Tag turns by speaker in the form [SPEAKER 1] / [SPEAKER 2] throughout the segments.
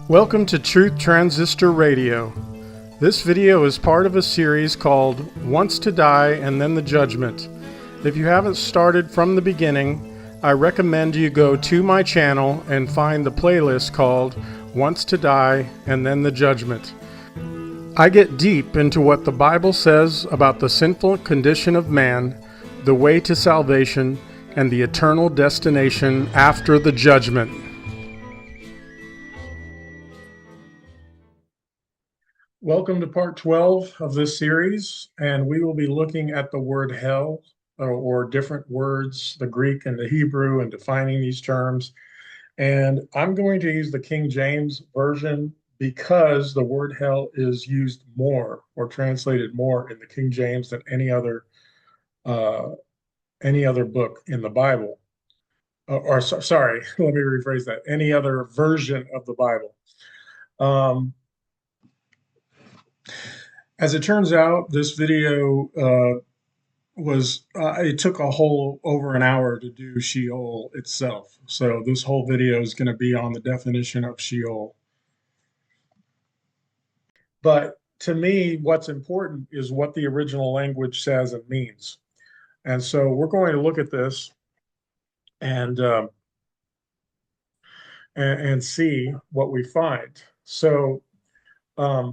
[SPEAKER 1] Welcome to Truth Transistor Radio. This video is part of a series called Once to Die and Then the Judgment. If you haven't started from the beginning, I recommend you go to my channel and find the playlist called Once to Die and Then the Judgment. I get deep into what the Bible says about the sinful condition of man, the way to salvation, and the eternal destination after the judgment. Welcome to part 12 of this series, and we will be looking at the word hell, or different words, the Greek and the Hebrew, and defining these terms. And I'm going to use the King James Version because the word hell is used more or translated more in the King James than any other book in the Bible. Sorry, let me rephrase that. Any other version of the Bible. As it turns out, this video it took a whole over an hour to do Sheol itself. So this whole video is going to be on the definition of Sheol. But to me, what's important is what the original language says and means. And so we're going to look at this and see what we find. So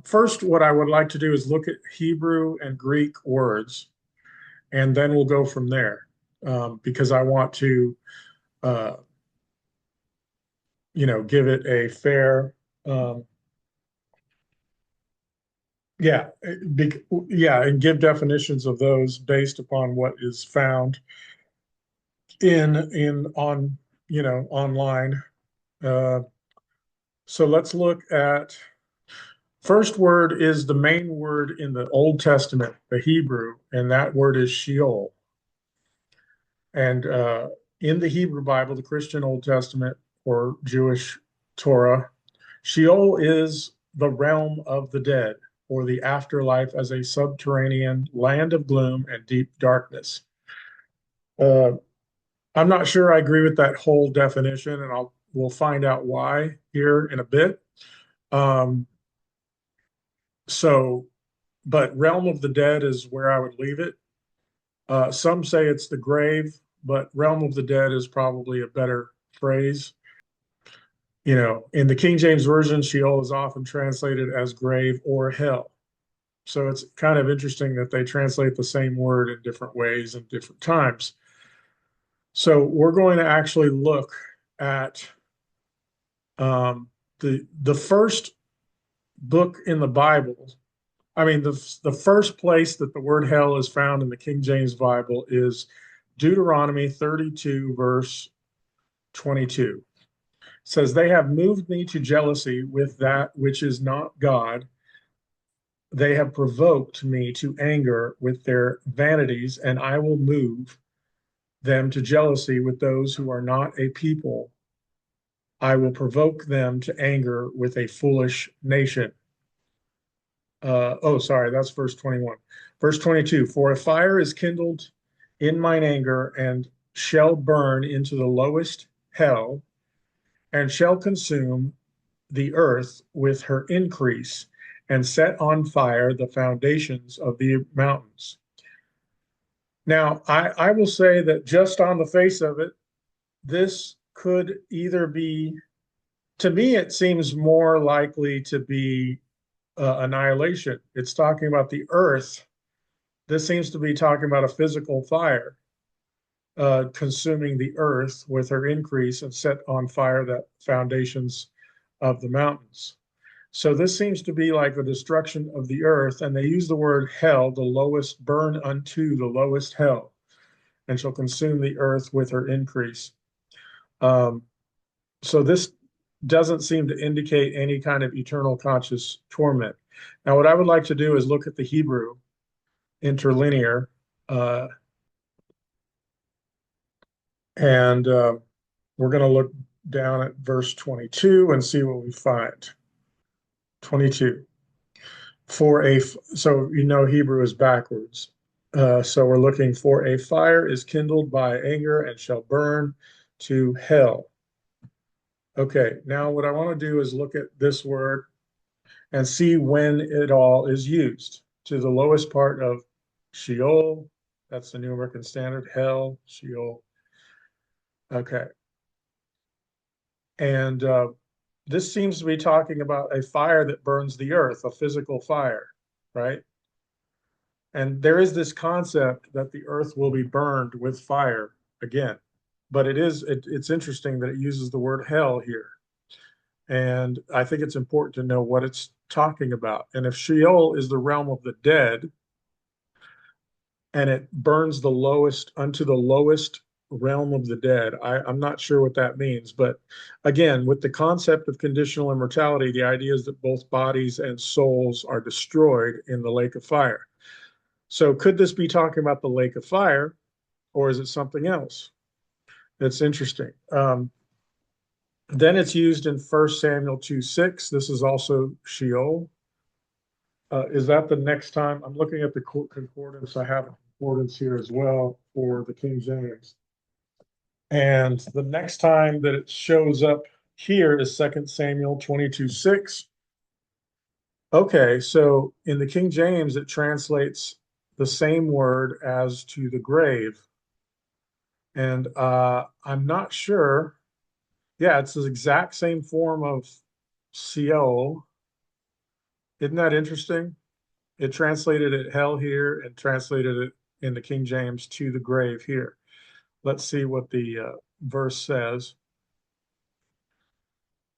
[SPEAKER 1] first, what I would like to do is look at Hebrew and Greek words, and then we'll go from there, because I want to, give it a fair, and give definitions of those based upon what is found online. So let's look at. First word is the main word in the Old Testament, the Hebrew, and that word is Sheol. And in the Hebrew Bible, the Christian Old Testament or Jewish Torah, Sheol is the realm of the dead, or the afterlife as a subterranean land of gloom and deep darkness. I'm not sure I agree with that whole definition, and we'll find out why here in a bit. But realm of the dead is where I would leave it. Some say it's the grave, but realm of the dead is probably a better phrase. In the King James Version, Sheol is often translated as grave or hell. So it's kind of interesting that they translate the same word in different ways and different times. So we're going to actually look at the first book in the Bible. I mean, the first place that the word hell is found in the King James Bible is Deuteronomy 32, verse 22. It says, "They have moved me to jealousy with that which is not God. They have provoked me to anger with their vanities, and I will move them to jealousy with those who are not a people. I will provoke them to anger with a foolish nation." That's verse 21. Verse 22, "For a fire is kindled in mine anger and shall burn into the lowest hell and shall consume the earth with her increase and set on fire the foundations of the mountains." Now, I will say that just on the face of it, this could either be, to me, it seems more likely to be annihilation. It's talking about the earth. This seems to be talking about a physical fire consuming the earth with her increase and set on fire the foundations of the mountains. So this seems to be like the destruction of the earth, and they use the word hell, the lowest, burn unto the lowest hell, and shall consume the earth with her increase. So this doesn't seem to indicate any kind of eternal conscious torment. Now, what I would like to do is look at the Hebrew interlinear, and we're going to look down at verse 22 and see what we find. 22. So Hebrew is backwards. So we're looking for a fire is kindled by anger and shall burn to hell. Okay, now what I want to do is look at this word and see when it all is used. To the lowest part of Sheol, that's the New American Standard, hell, Sheol. Okay, and this seems to be talking about a fire that burns the earth, a physical fire, right? And there is this concept that the earth will be burned with fire again. But it's interesting that it uses the word hell here. And I think it's important to know what it's talking about. And if Sheol is the realm of the dead and it burns the lowest unto the lowest realm of the dead, I'm not sure what that means. But again, with the concept of conditional immortality, the idea is that both bodies and souls are destroyed in the lake of fire. So could this be talking about the lake of fire, or is it something else? That's interesting. Then it's used in 1 Samuel 2:6. This is also Sheol. Is that the next time? I'm looking at the concordance. I have a concordance here as well for the King James. And the next time that it shows up here is 2 Samuel 22:6. Okay, so in the King James, it translates the same word as to the grave. And I'm not sure. Yeah, it's the exact same form of CO. Isn't that interesting? It translated it hell here and translated it in the King James to the grave here. Let's see what the verse says.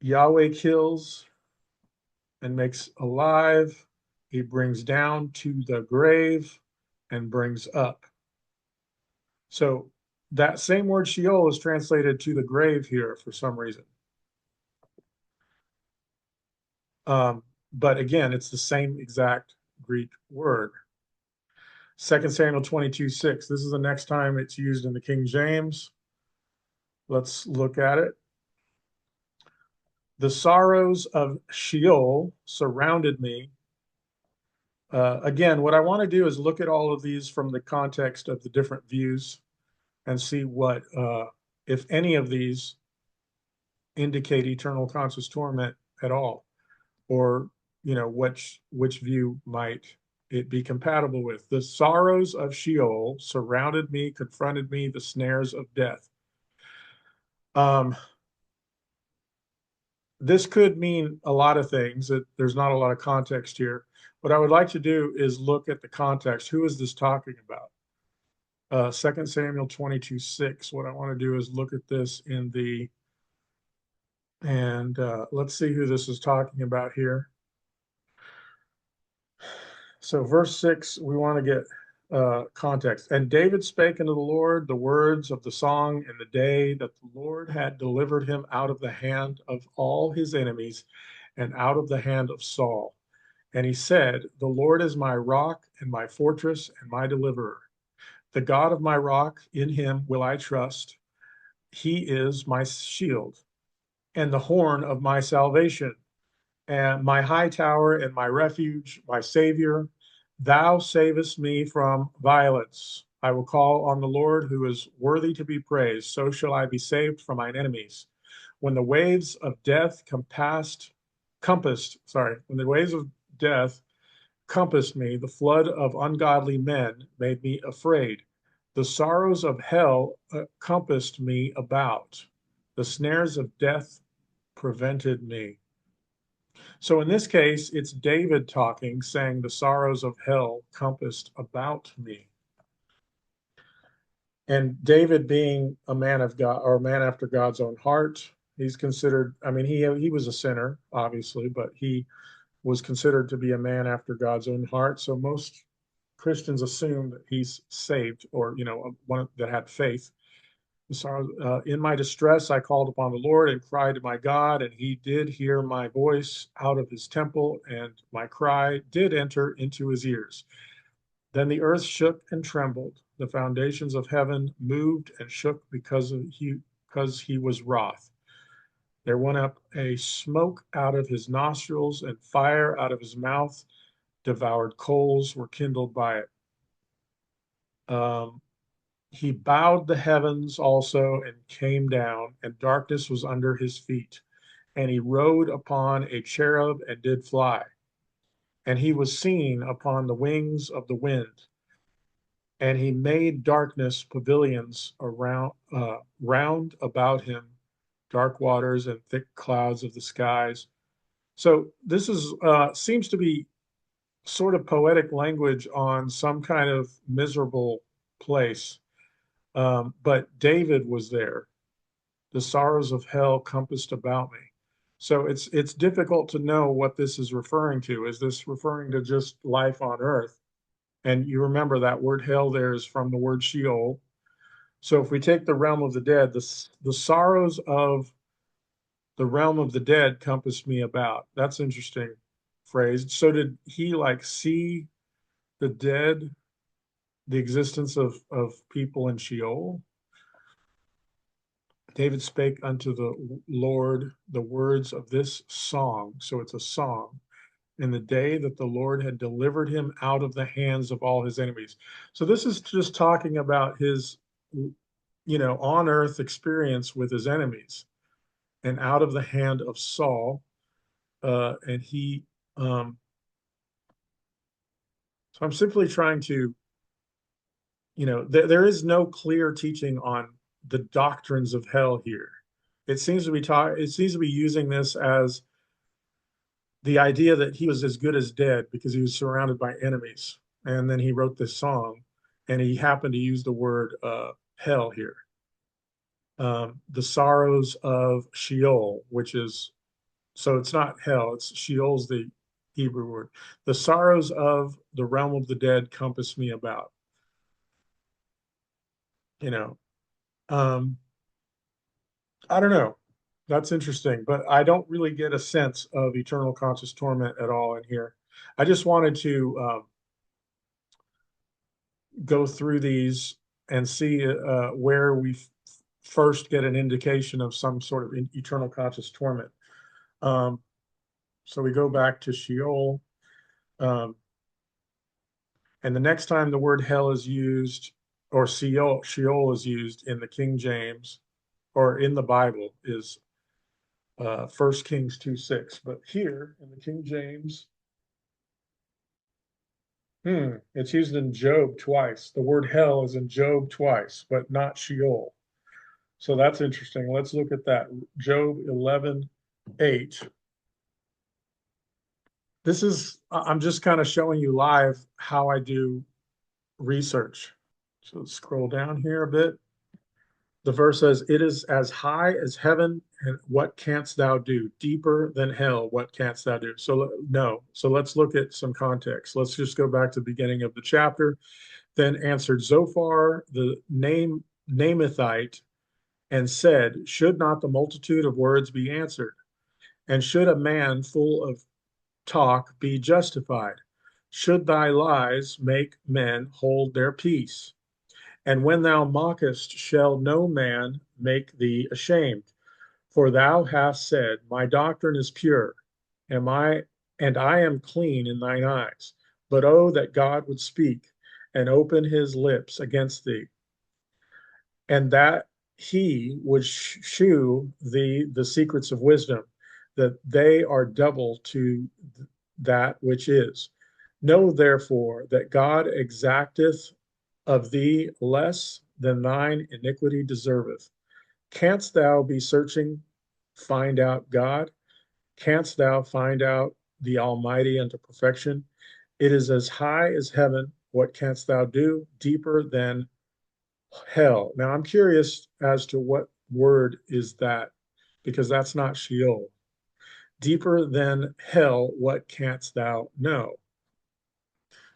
[SPEAKER 1] Yahweh kills and makes alive. He brings down to the grave and brings up. So that same word Sheol is translated to the grave here for some reason. But again, it's the same exact Greek word. 2 Samuel 22:6. This is the next time it's used in the King James. Let's look at it. The sorrows of Sheol surrounded me. Again, what I want to do is look at all of these from the context of the different views and see what, if any of these indicate eternal conscious torment at all, or which view might it be compatible with. The sorrows of Sheol surrounded me, confronted me, the snares of death. Um, this could mean a lot of things. There's not a lot of context here. What I would like to do is look at the context. Who is this talking about? 2 Samuel 22:6. What I want to do is look at this and let's see who this is talking about here. So verse 6, we want to get context. And David spake unto the Lord the words of the song in the day that the Lord had delivered him out of the hand of all his enemies and out of the hand of Saul. And he said, the Lord is my rock and my fortress and my deliverer. The God of my rock, in him will I trust. He is my shield and the horn of my salvation, and my high tower and my refuge, my Savior. Thou savest me from violence. I will call on the Lord who is worthy to be praised. So shall I be saved from mine enemies. When the waves of death when the waves of death compassed me, the flood of ungodly men made me afraid. The sorrows of hell compassed me about. The snares of death prevented me. So in this case, it's David talking, saying, the sorrows of hell compassed about me. And David being a man of God, or a man after God's own heart, he's considered, I mean, he was a sinner, obviously, but he was considered to be a man after God's own heart. So most Christians assume that he's saved, or, one that had faith. In my distress, I called upon the Lord and cried to my God, and he did hear my voice out of his temple, and my cry did enter into his ears. Then the earth shook and trembled. The foundations of heaven moved and shook because he was wroth. There went up a smoke out of his nostrils, and fire out of his mouth. Devoured coals were kindled by it. He bowed the heavens also and came down, and darkness was under his feet. and he rode upon a cherub and did fly. And he was seen upon the wings of the wind. And he made darkness pavilions round about him, dark waters and thick clouds of the skies. So this is seems to be sort of poetic language on some kind of miserable place. But David was there. The sorrows of hell compassed about me. So it's difficult to know what this is referring to. Is this referring to just life on earth? And you remember that word hell there is from the word Sheol. So if we take the realm of the dead, the sorrows of the realm of the dead compassed me about. That's interesting phrase. So did he like see the dead, the existence of people in Sheol? David spake unto the Lord the words of this song. So it's a song. In the day that the Lord had delivered him out of the hands of all his enemies. So this is just talking about his, on earth experience with his enemies and out of the hand of Saul. And he, so I'm simply trying to, there is no clear teaching on the doctrines of hell here. It seems to be using this as the idea that he was as good as dead because he was surrounded by enemies. And then he wrote this song, and he happened to use the word hell here. The sorrows of Sheol, which is, so it's not hell, it's Sheol's the Hebrew word. The sorrows of the realm of the dead compass me about. You know, um, I don't know. That's interesting, but I don't really get a sense of eternal conscious torment at all in here. I just wanted to go through these and see where we first get an indication of some sort of eternal conscious torment. Um, so we go back to Sheol, um, and the next time the word hell is used, or Sheol is used in the King James or in the Bible is 1 Kings 2:6. But here in the King James, it's used in Job twice. The word hell is in Job twice, but not Sheol. So that's interesting. Let's look at that. Job 11:8. I'm just kind of showing you live how I do research. So let's scroll down here a bit. The verse says, "It is as high as heaven, and what canst thou do? Deeper than hell, what canst thou do?" So, no. So let's look at some context. Let's just go back to the beginning of the chapter. Then answered Zophar the Naamathite and said, "Should not the multitude of words be answered? And should a man full of talk be justified? Should thy lies make men hold their peace? And when thou mockest, shall no man make thee ashamed? For thou hast said, My doctrine is pure, am I, and I am clean in thine eyes. But oh, that God would speak and open his lips against thee, and that he would shew thee the secrets of wisdom, that they are double to that which is. Know therefore that God exacteth of thee less than thine iniquity deserveth. Canst thou be searching, find out God? Canst thou find out the Almighty unto perfection? It is as high as heaven. What canst thou do? Deeper than hell. Now I'm curious as to what word is that, because that's not Sheol. Deeper than hell, what canst thou know?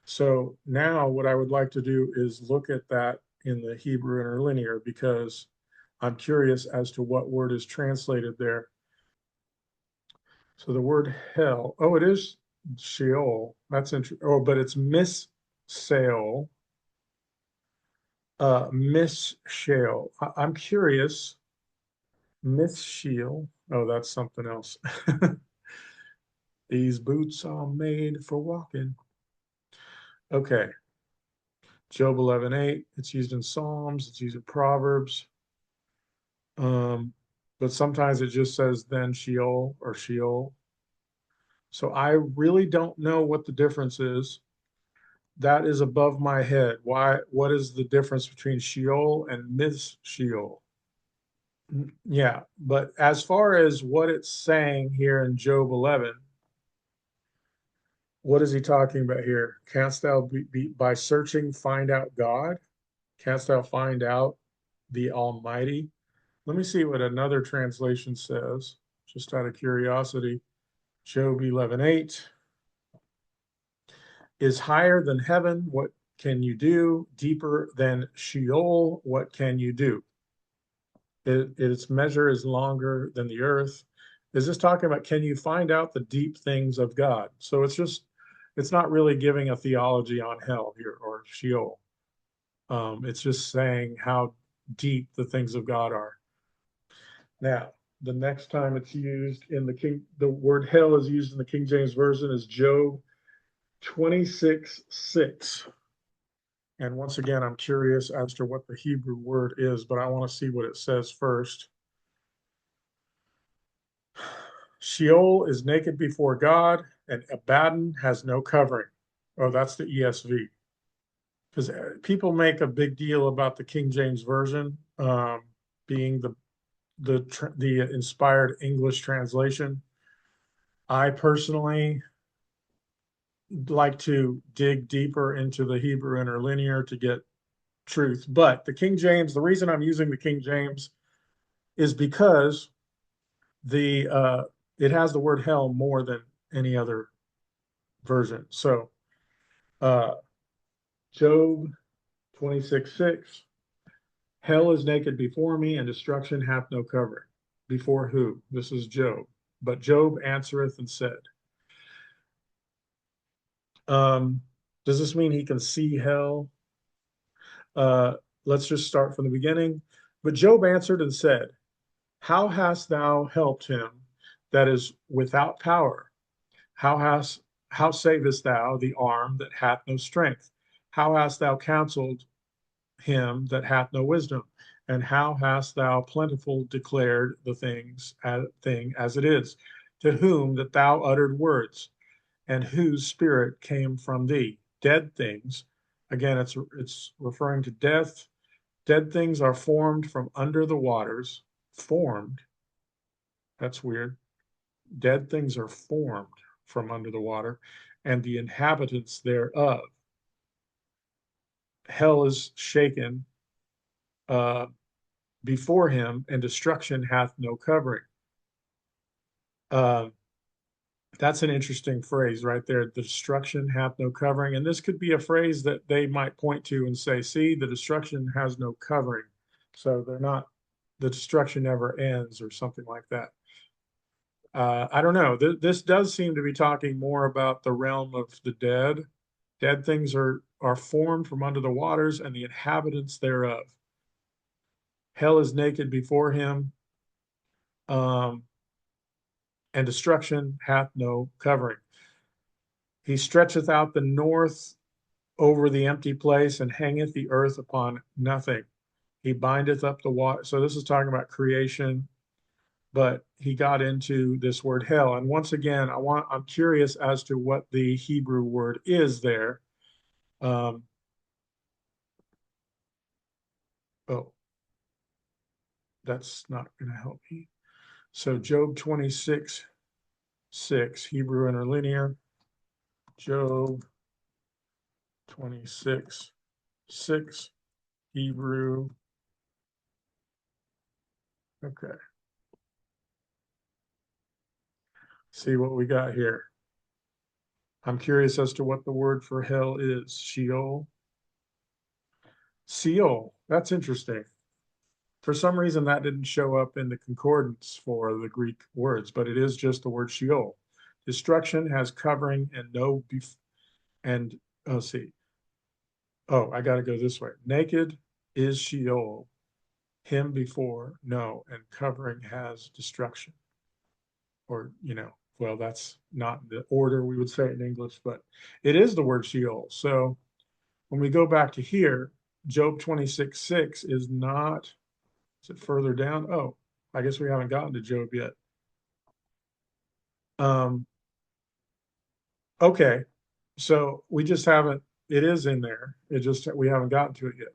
[SPEAKER 1] So now what I would like to do is look at that in the Hebrew interlinear because I'm curious as to what word is translated there. So the word hell, oh, it is Sheol. That's interesting. Oh, but it's Missael, Miss Sheol. I'm curious. Miss Sheol. Oh, that's something else. These boots are made for walking. Okay. Job 11:8. It's used in Psalms. It's used in Proverbs. Um, but sometimes it just says then Sheol or Sheol. So I really don't know what the difference is. That is above my head. Why, what is the difference between Sheol and Ms. Sheol? Yeah, but as far as what it's saying here in Job 11, what is he talking about here? Canst thou by searching find out God? Canst thou find out the Almighty? Let me see what another translation says, just out of curiosity. Job 11:8 is higher than heaven. What can you do? Deeper than Sheol. What can you do? Its measure is longer than the earth. Is this talking about can you find out the deep things of God? So it's not really giving a theology on hell here or Sheol. It's just saying how deep the things of God are. Now, the next time it's used in the word hell is used in the King James Version is Job 26:6. And once again, I'm curious as to what the Hebrew word is, but I want to see what it says first. Sheol is naked before God, and Abaddon has no covering. Oh, that's the ESV. Because people make a big deal about the King James Version being the inspired English translation. I personally like to dig deeper into the Hebrew interlinear to get truth. But the King James, the reason I'm using the King James is because the it has the word hell more than any other version. So uh, Job 26:6, hell is naked before me, and destruction hath no covering. Before who? This is Job. But Job answereth and said, um, does this mean he can see hell? Uh, let's just start from the beginning. But Job answered and said, how hast thou helped him that is without power? How savest thou the arm that hath no strength? How hast thou counseled him that hath no wisdom? And how hast thou plentiful declared the thing as it is? To whom that thou uttered words, and whose spirit came from thee? Dead things. Again, it's referring to death. Dead things are formed from under the waters. Formed. That's weird. Dead things are formed from under the water, and the inhabitants thereof. Hell is shaken uh, before him, and destruction hath no covering. Uh, that's an interesting phrase right there. The destruction hath no covering. And this could be a phrase that they might point to and say, see, the destruction has no covering. So they're not, the destruction never ends or something like that. I don't know. This does seem to be talking more about the realm of the dead. Dead things are formed from under the waters, and the inhabitants thereof. Hell is naked before him, um, and destruction hath no covering. He stretcheth out the north over the empty place, and hangeth the earth upon nothing. He bindeth up the water. So this is talking about creation, but he got into this word hell. And once again, I'm curious as to what the Hebrew word is there. Um, oh, that's not going to help me. So Job 26:6, Hebrew interlinear. Job 26:6, Hebrew. Okay, see what we got here. I'm curious as to what the word for hell is. Sheol. Sheol. That's interesting. For some reason, that didn't show up in the concordance for the Greek words, but it is just the word Sheol. Destruction has covering and no and let's see. Oh, I got to go this way. Naked is Sheol, him before no, and covering has destruction. Or, well, that's not the order we would say it in English, but it is the word Sheol. So when we go back to here, Job 26:6 is not, is it further down? Oh, I guess we haven't gotten to Job yet. Um, okay, so we just haven't, it is in there. It just, we haven't gotten to it yet.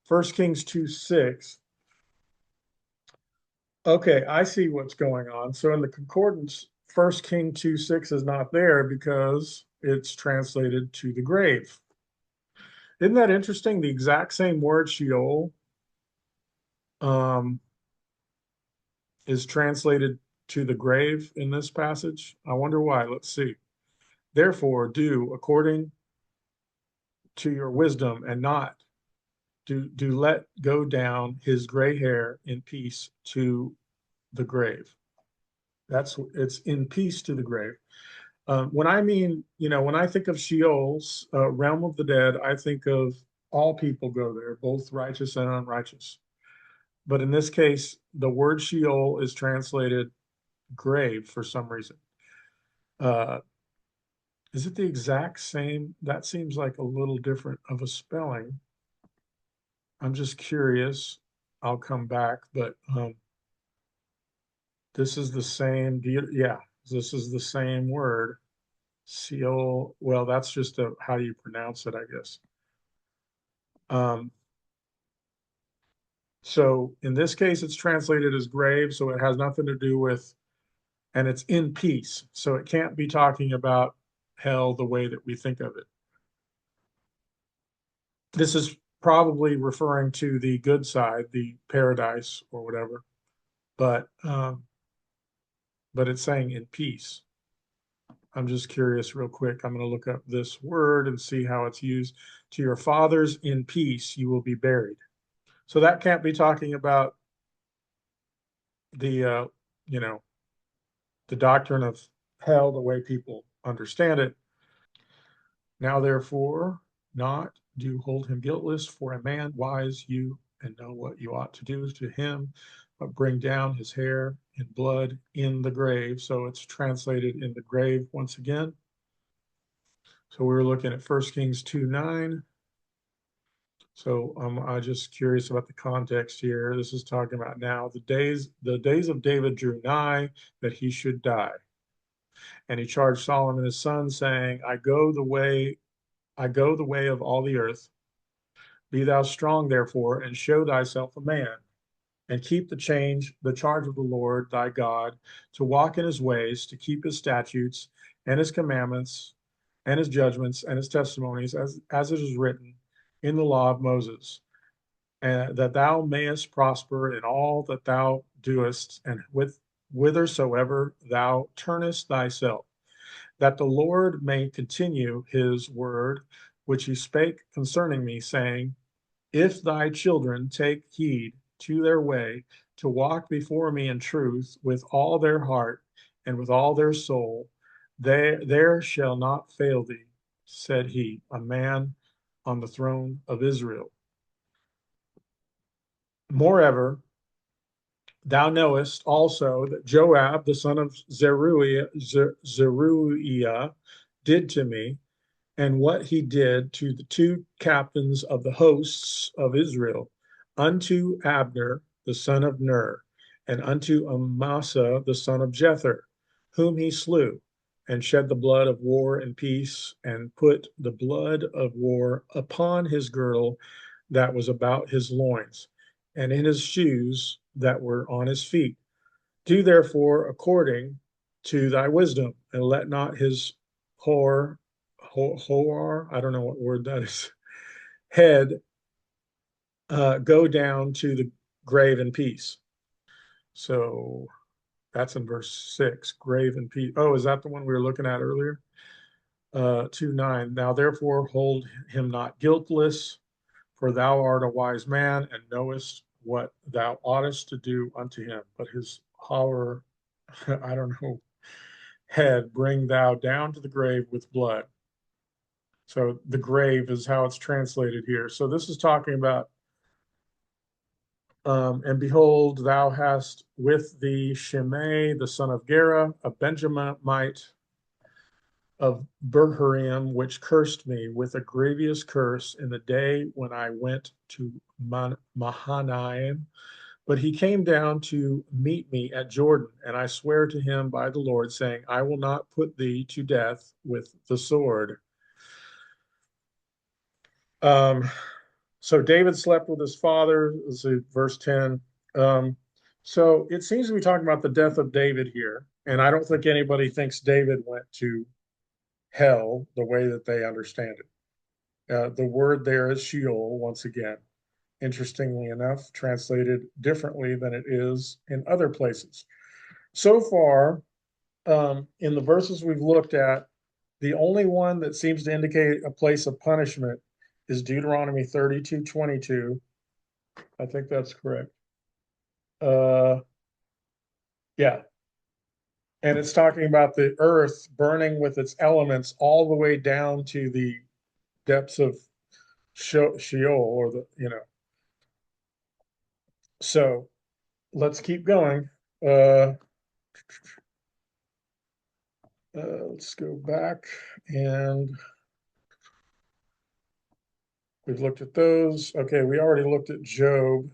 [SPEAKER 1] First Kings 2:6. Okay, I see what's going on. So in the concordance, First King 2:6 is not there because it's translated to the grave. Isn't that interesting? The exact same word Sheol um, is translated to the grave in this passage. I wonder why. Let's see. Therefore, do according to your wisdom, and not do let go down his gray hair in peace to the grave. That's it's in peace to the grave. When I mean, when I think of Sheol's realm of the dead, I think of all people go there, both righteous and unrighteous. But in this case, the word Sheol is translated grave for some reason. Uh, is it the exact same? That seems like a little different of a spelling. I'm just curious. I'll come back, but this is the same. Yeah, this is the same word. Seal. Well, that's just how you pronounce it, I guess. Um, so in this case, it's translated as grave, so it has nothing to do with, and it's in peace. So it can't be talking about hell the way that we think of it. This is probably referring to the good side, the paradise or whatever, but it's saying in peace. I'm just curious, real quick. I'm going to look up this word and see how it's used. To your fathers in peace, you will be buried. So that can't be talking about the, you know, the doctrine of hell the way people understand it. Now, therefore, not do hold him guiltless, for a man wise you and know what you ought to do to him, but bring down his hair in blood in the grave. So it's translated in the grave once again. So we were looking at 1 Kings 2:9. So I'm just curious about the context here. This is talking about now the days of David drew nigh that he should die. And he charged Solomon his son, saying, I go the way of all the earth. Be thou strong, therefore, and show thyself a man, and keep the charge of the Lord thy God, to walk in his ways, to keep his statutes and his commandments and his judgments and his testimonies, as it is written in the law of Moses, and that thou mayest prosper in all that thou doest, and whithersoever thou turnest thyself, that the Lord may continue his word which he spake concerning me, saying, if thy children take heed to their way, to walk before me in truth with all their heart and with all their soul, there shall not fail thee, said he, a man on the throne of Israel. Moreover, thou knowest also that Joab, the son of Zeruiah, did to me, and what he did to the two captains of the hosts of Israel, unto Abner the son of Ner, and unto Amasa the son of Jether, whom he slew, and shed the blood of war and peace, and put the blood of war upon his girdle that was about his loins, and in his shoes that were on his feet. Do therefore according to thy wisdom, and let not his whore, I don't know what word that is, head go down to the grave in peace. So that's in verse 6, grave in peace. Oh, is that the one we were looking at earlier? 2:9. Now therefore hold him not guiltless, for thou art a wise man and knowest what thou oughtest to do unto him. But his horror, I don't know, head bring thou down to the grave with blood. So the grave is how it's translated here. So this is talking about, and behold, thou hast with thee Shimei, the son of Gera, a Benjaminite of Berharim, which cursed me with a grievous curse in the day when I went to Mahanaim. But he came down to meet me at Jordan, and I swear to him by the Lord, saying, I will not put thee to death with the sword. Um, so David slept with his father. Let's see, verse 10. Um, so it seems to be talking about the death of David here. And I don't think anybody thinks David went to hell the way that they understand it. The word there is Sheol, once again, interestingly enough, translated differently than it is in other places. So far, in the verses we've looked at, the only one that seems to indicate a place of punishment is Deuteronomy 32:22. I think that's correct. Uh, yeah. And it's talking about the earth burning with its elements all the way down to the depths of Sheol, or So let's keep going. Uh, let's go back, and we've looked at those. Okay, we already looked at Job.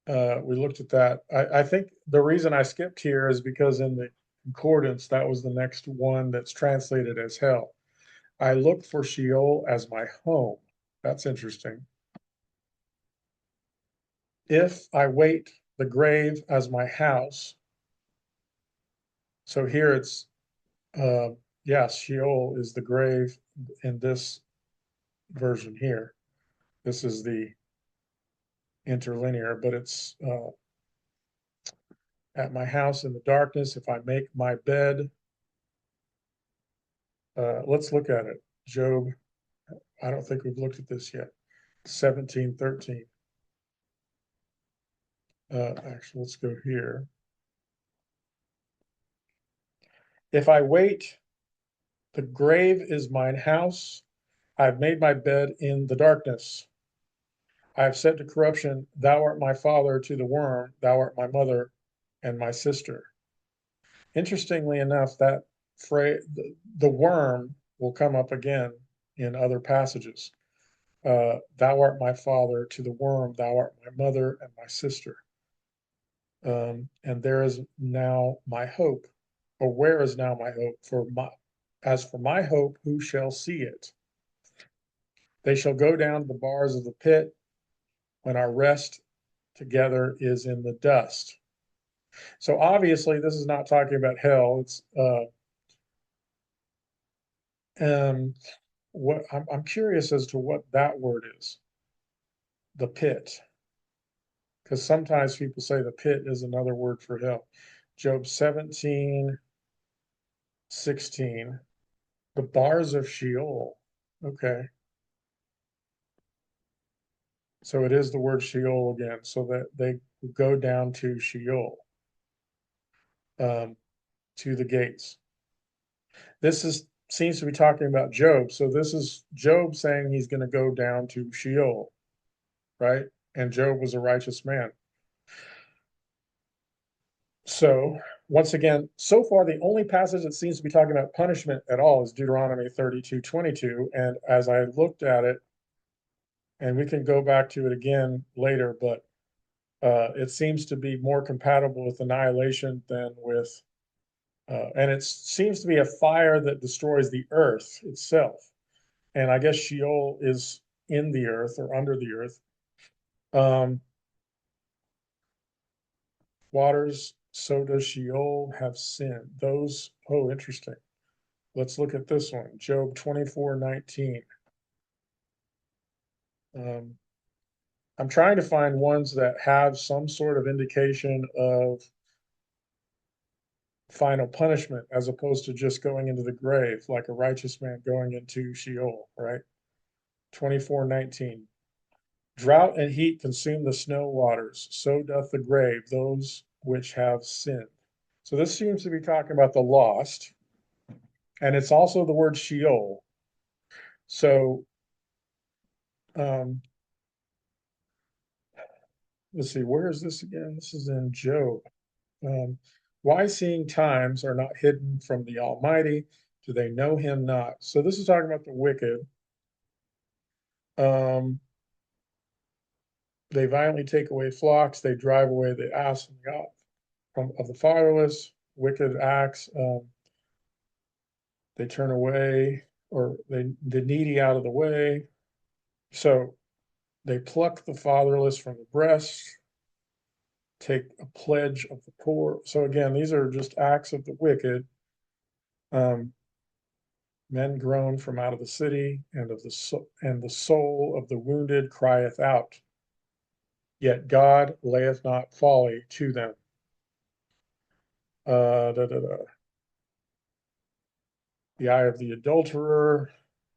[SPEAKER 1] We looked at that. I think the reason I skipped here is because in the concordance, that was the next one that's translated as hell. I look for Sheol as my home. That's interesting. If I wait the grave as my house. So here it's, yes, Sheol is the grave in this version here. This is the interlinear, but it's at my house in the darkness. If I make my bed, let's look at it. Job, I don't think we've looked at this yet. 17:13. Actually, let's go here. If I wait, the grave is mine house. I've made my bed in the darkness. I have said to corruption, thou art my father, to the worm, thou art my mother and my sister. Interestingly enough, that phrase, the worm, will come up again in other passages. Thou art my father, to the worm, thou art my mother and my sister. And there is now my hope, or where is now my hope? As for my hope, who shall see it? They shall go down to the bars of the pit when our rest together is in the dust. So obviously, this is not talking about hell. It's what I'm curious as to what that word is, the pit, because sometimes people say the pit is another word for hell. Job 17:16, the bars of Sheol. Okay, so it is the word Sheol again, so that they go down to Sheol, um, to the gates. This is seems to be talking about Job. So this is Job saying he's going to go down to Sheol, right? And Job was a righteous man. So once again, so far the only passage that seems to be talking about punishment at all is Deuteronomy 32:22. And as I looked at it, and we can go back to it again later, but it seems to be more compatible with annihilation than with, and it seems to be a fire that destroys the earth itself. And I guess Sheol is in the earth or under the earth. Um, waters, so does Sheol have sin. Those, oh, interesting. Let's look at this one, Job 24:19. Um, I'm trying to find ones that have some sort of indication of final punishment as opposed to just going into the grave, like a righteous man going into Sheol, right? 24:19. Drought and heat consume the snow waters, so doth the grave those which have sinned. So this seems to be talking about the lost, and it's also the word Sheol. So um, let's see, where is this again? This is in Job. Um, why seeing times are not hidden from the Almighty? Do they know him not? So this is talking about the wicked. Um, They violently take away flocks. They drive away the ass and the ox of the fatherless. Wicked acts. They turn away, or the needy out of the way. So they pluck the fatherless from the breast, take a pledge of the poor. So again, these are just acts of the wicked. Men groan from out of the city, and the soul of the wounded crieth out. Yet God layeth not folly to them. Da, da, da. The eye of the adulterer.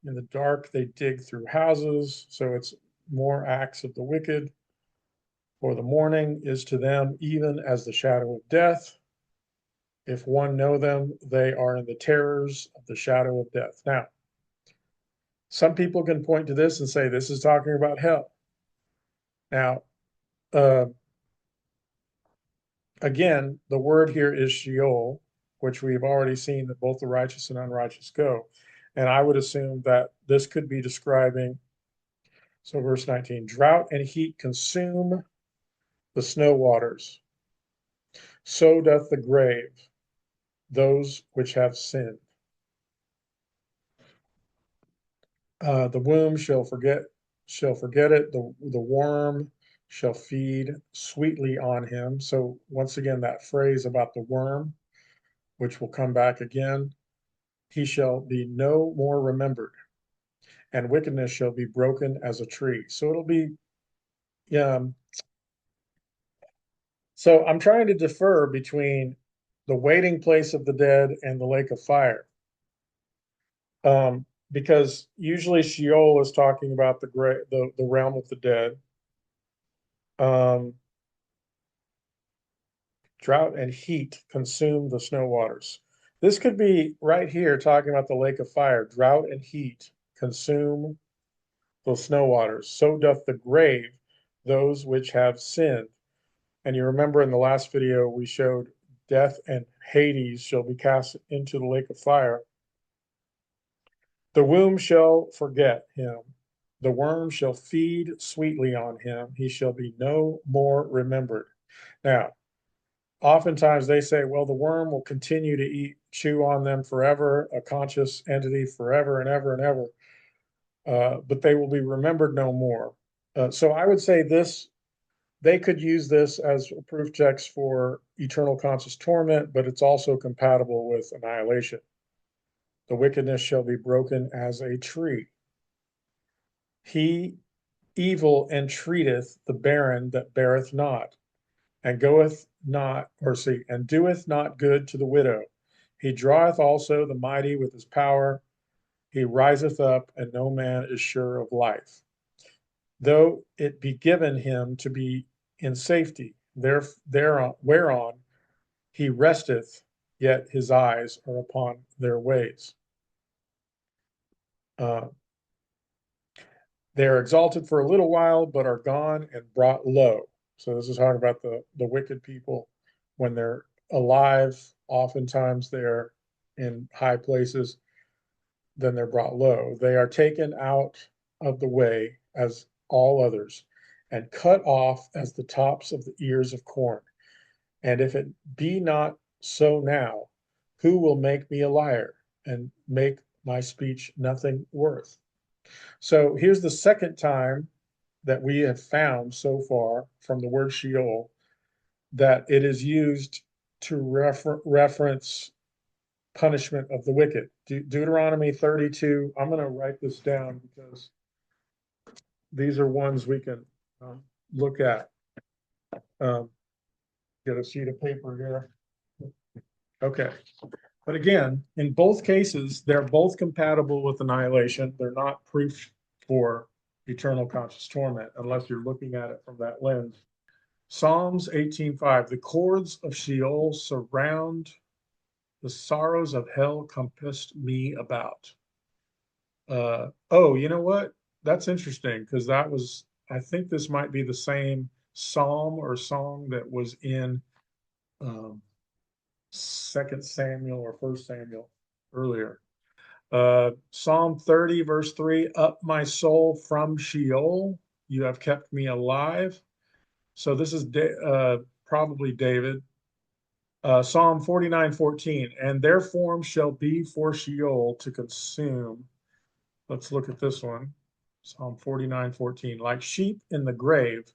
[SPEAKER 1] In the dark they dig through houses. So it's more acts of the wicked. For the morning is to them even as the shadow of death. If one know them, they are in the terrors of the shadow of death. Now, some people can point to this and say this is talking about hell. Now, uh, again, the word here is Sheol, which we've already seen that both the righteous and unrighteous go. And I would assume that this could be describing, so verse 19, drought and heat consume the snow waters. So doth the grave those which have sinned. The womb shall forget it. The worm shall feed sweetly on him. So once again, that phrase about the worm, which will come back again, he shall be no more remembered, and wickedness shall be broken as a tree. So it'll be, um, so I'm trying to defer between the waiting place of the dead and the lake of fire. Because usually Sheol is talking about the realm of the dead. Um, drought and heat consume the snow waters. This could be right here talking about the lake of fire. Drought and heat consume the snow waters. So doth the grave those which have sinned. And you remember in the last video we showed death and Hades shall be cast into the lake of fire. The womb shall forget him. The worm shall feed sweetly on him. He shall be no more remembered. Now, oftentimes they say, well, the worm will continue to chew on them forever, a conscious entity forever and ever and ever, but they will be remembered no more. So I would say this, they could use this as a proof text for eternal conscious torment, but it's also compatible with annihilation. The wickedness shall be broken as a tree. He evil entreateth the barren that beareth not, and goeth not, or see, and doeth not good to the widow. He draweth also the mighty with his power. He riseth up, and no man is sure of life. Though it be given him to be in safety, whereon he resteth, yet his eyes are upon their ways. Uh, they are exalted for a little while, but are gone and brought low. So this is talking about the wicked people when they're alive. Oftentimes they're in high places, then they're brought low. They are taken out of the way as all others, and cut off as the tops of the ears of corn. And if it be not so now, who will make me a liar and make my speech nothing worth? So here's the second time that we have found so far from the word Sheol that it is used to reference punishment of the wicked. Deuteronomy 32, I'm going to write this down because these are ones we can look at. Get a sheet of paper here. Okay. But again, in both cases, they're both compatible with annihilation. They're not proof for eternal conscious torment unless you're looking at it from that lens. Psalms 18:5, the cords of Sheol surround, the sorrows of hell compassed me about. Oh, you know what? That's interesting because that was, I think this might be the same psalm or song that was in um, Second Samuel or First Samuel earlier. Psalm 30, verse 3, up my soul from Sheol, you have kept me alive. So this is probably David. Psalm 49:14, and their form shall be for Sheol to consume. Let's look at this one. Psalm 49:14. Like sheep in the grave,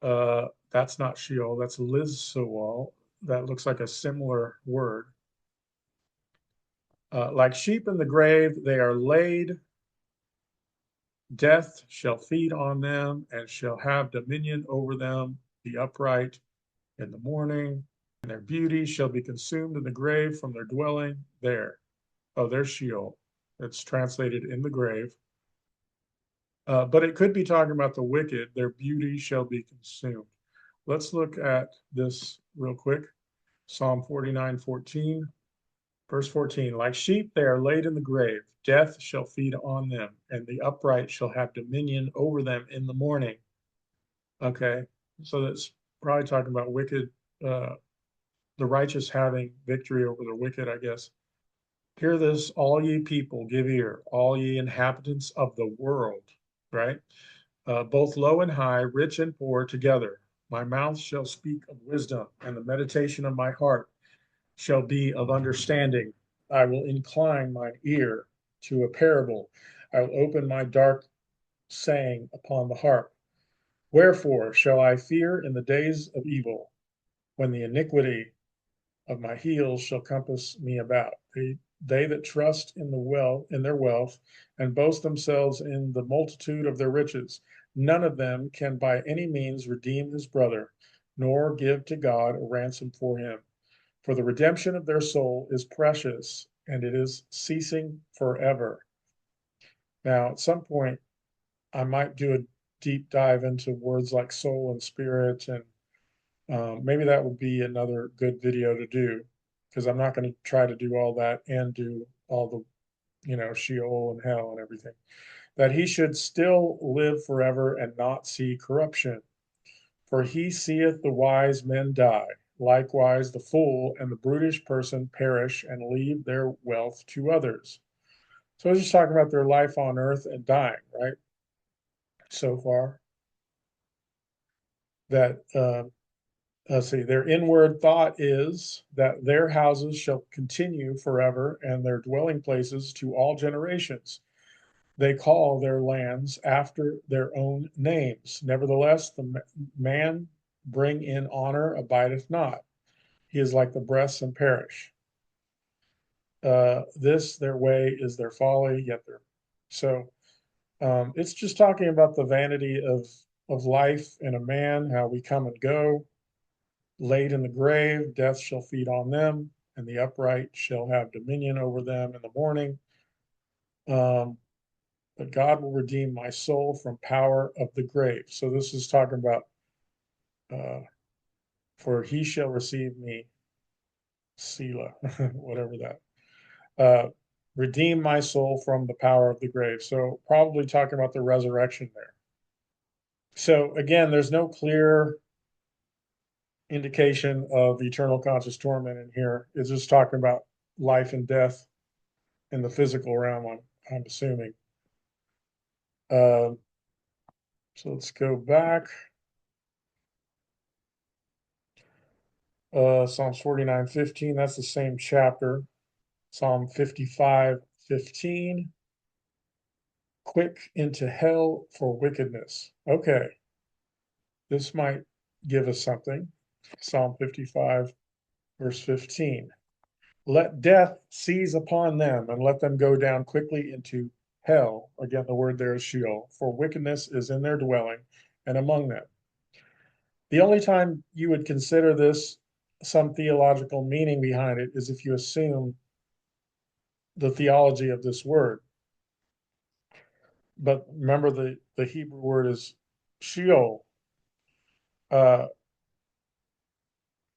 [SPEAKER 1] that's not Sheol, that's Liz-Sowal. That looks like a similar word. Like sheep in the grave, they are laid. Death shall feed on them and shall have dominion over them. The upright in the morning, and their beauty shall be consumed in the grave from their dwelling there. Oh, there's Sheol. It's translated in the grave. But it could be talking about the wicked. Their beauty shall be consumed. Let's look at this real quick. Psalm 49:14, verse 14. Like sheep, they are laid in the grave. Death shall feed on them, and the upright shall have dominion over them in the morning. Okay, so that's probably talking about wicked, uh, the righteous having victory over the wicked, I guess. Hear this, all ye people, give ear, all ye inhabitants of the world, right? Both low and high, rich and poor together. My mouth shall speak of wisdom, and the meditation of my heart shall be of understanding. I will incline mine ear to a parable. I will open my dark saying upon the harp. Wherefore shall I fear in the days of evil, when the iniquity of my heels shall compass me about. They that trust in their wealth and boast themselves in the multitude of their riches, none of them can by any means redeem his brother, nor give to God a ransom for him. For the redemption of their soul is precious, and it is ceasing forever. Now, at some point, I might do a deep dive into words like soul and spirit, and maybe that would be another good video to do, because I'm not going to try to do all that and do all the, Sheol and hell and everything. That he should still live forever and not see corruption. For he seeth the wise men die. Likewise, the fool and the brutish person perish and leave their wealth to others. So I was just talking about their life on earth and dying, right? So far, that let's see, their inward thought is that their houses shall continue forever and their dwelling places to all generations. They call their lands after their own names. Nevertheless, the man bring in honor abideth not. He is like the breaths and perish. This their way is their folly, yet their so it's just talking about the vanity of life in a man, how we come and go. Laid in the grave, death shall feed on them, and the upright shall have dominion over them in the morning. Um, but God will redeem my soul from power of the grave. So this is talking about, uh, for he shall receive me, Selah, whatever that. Uh, redeem my soul from the power of the grave. So probably talking about the resurrection there. So again, there's no clear indication of eternal conscious torment in here. It's just talking about life and death in the physical realm, I'm assuming. So let's go back. Psalms 49:15, that's the same chapter. Psalm 55:15, quick into hell for wickedness. Okay, this might give us something. Psalm 55, verse 15. Let death seize upon them and let them go down quickly into hell. Again, the word there is Sheol, for wickedness is in their dwelling and among them. The only time you would consider this some theological meaning behind it is if you assume the theology of this word. But remember, the Hebrew word is Sheol. Uh,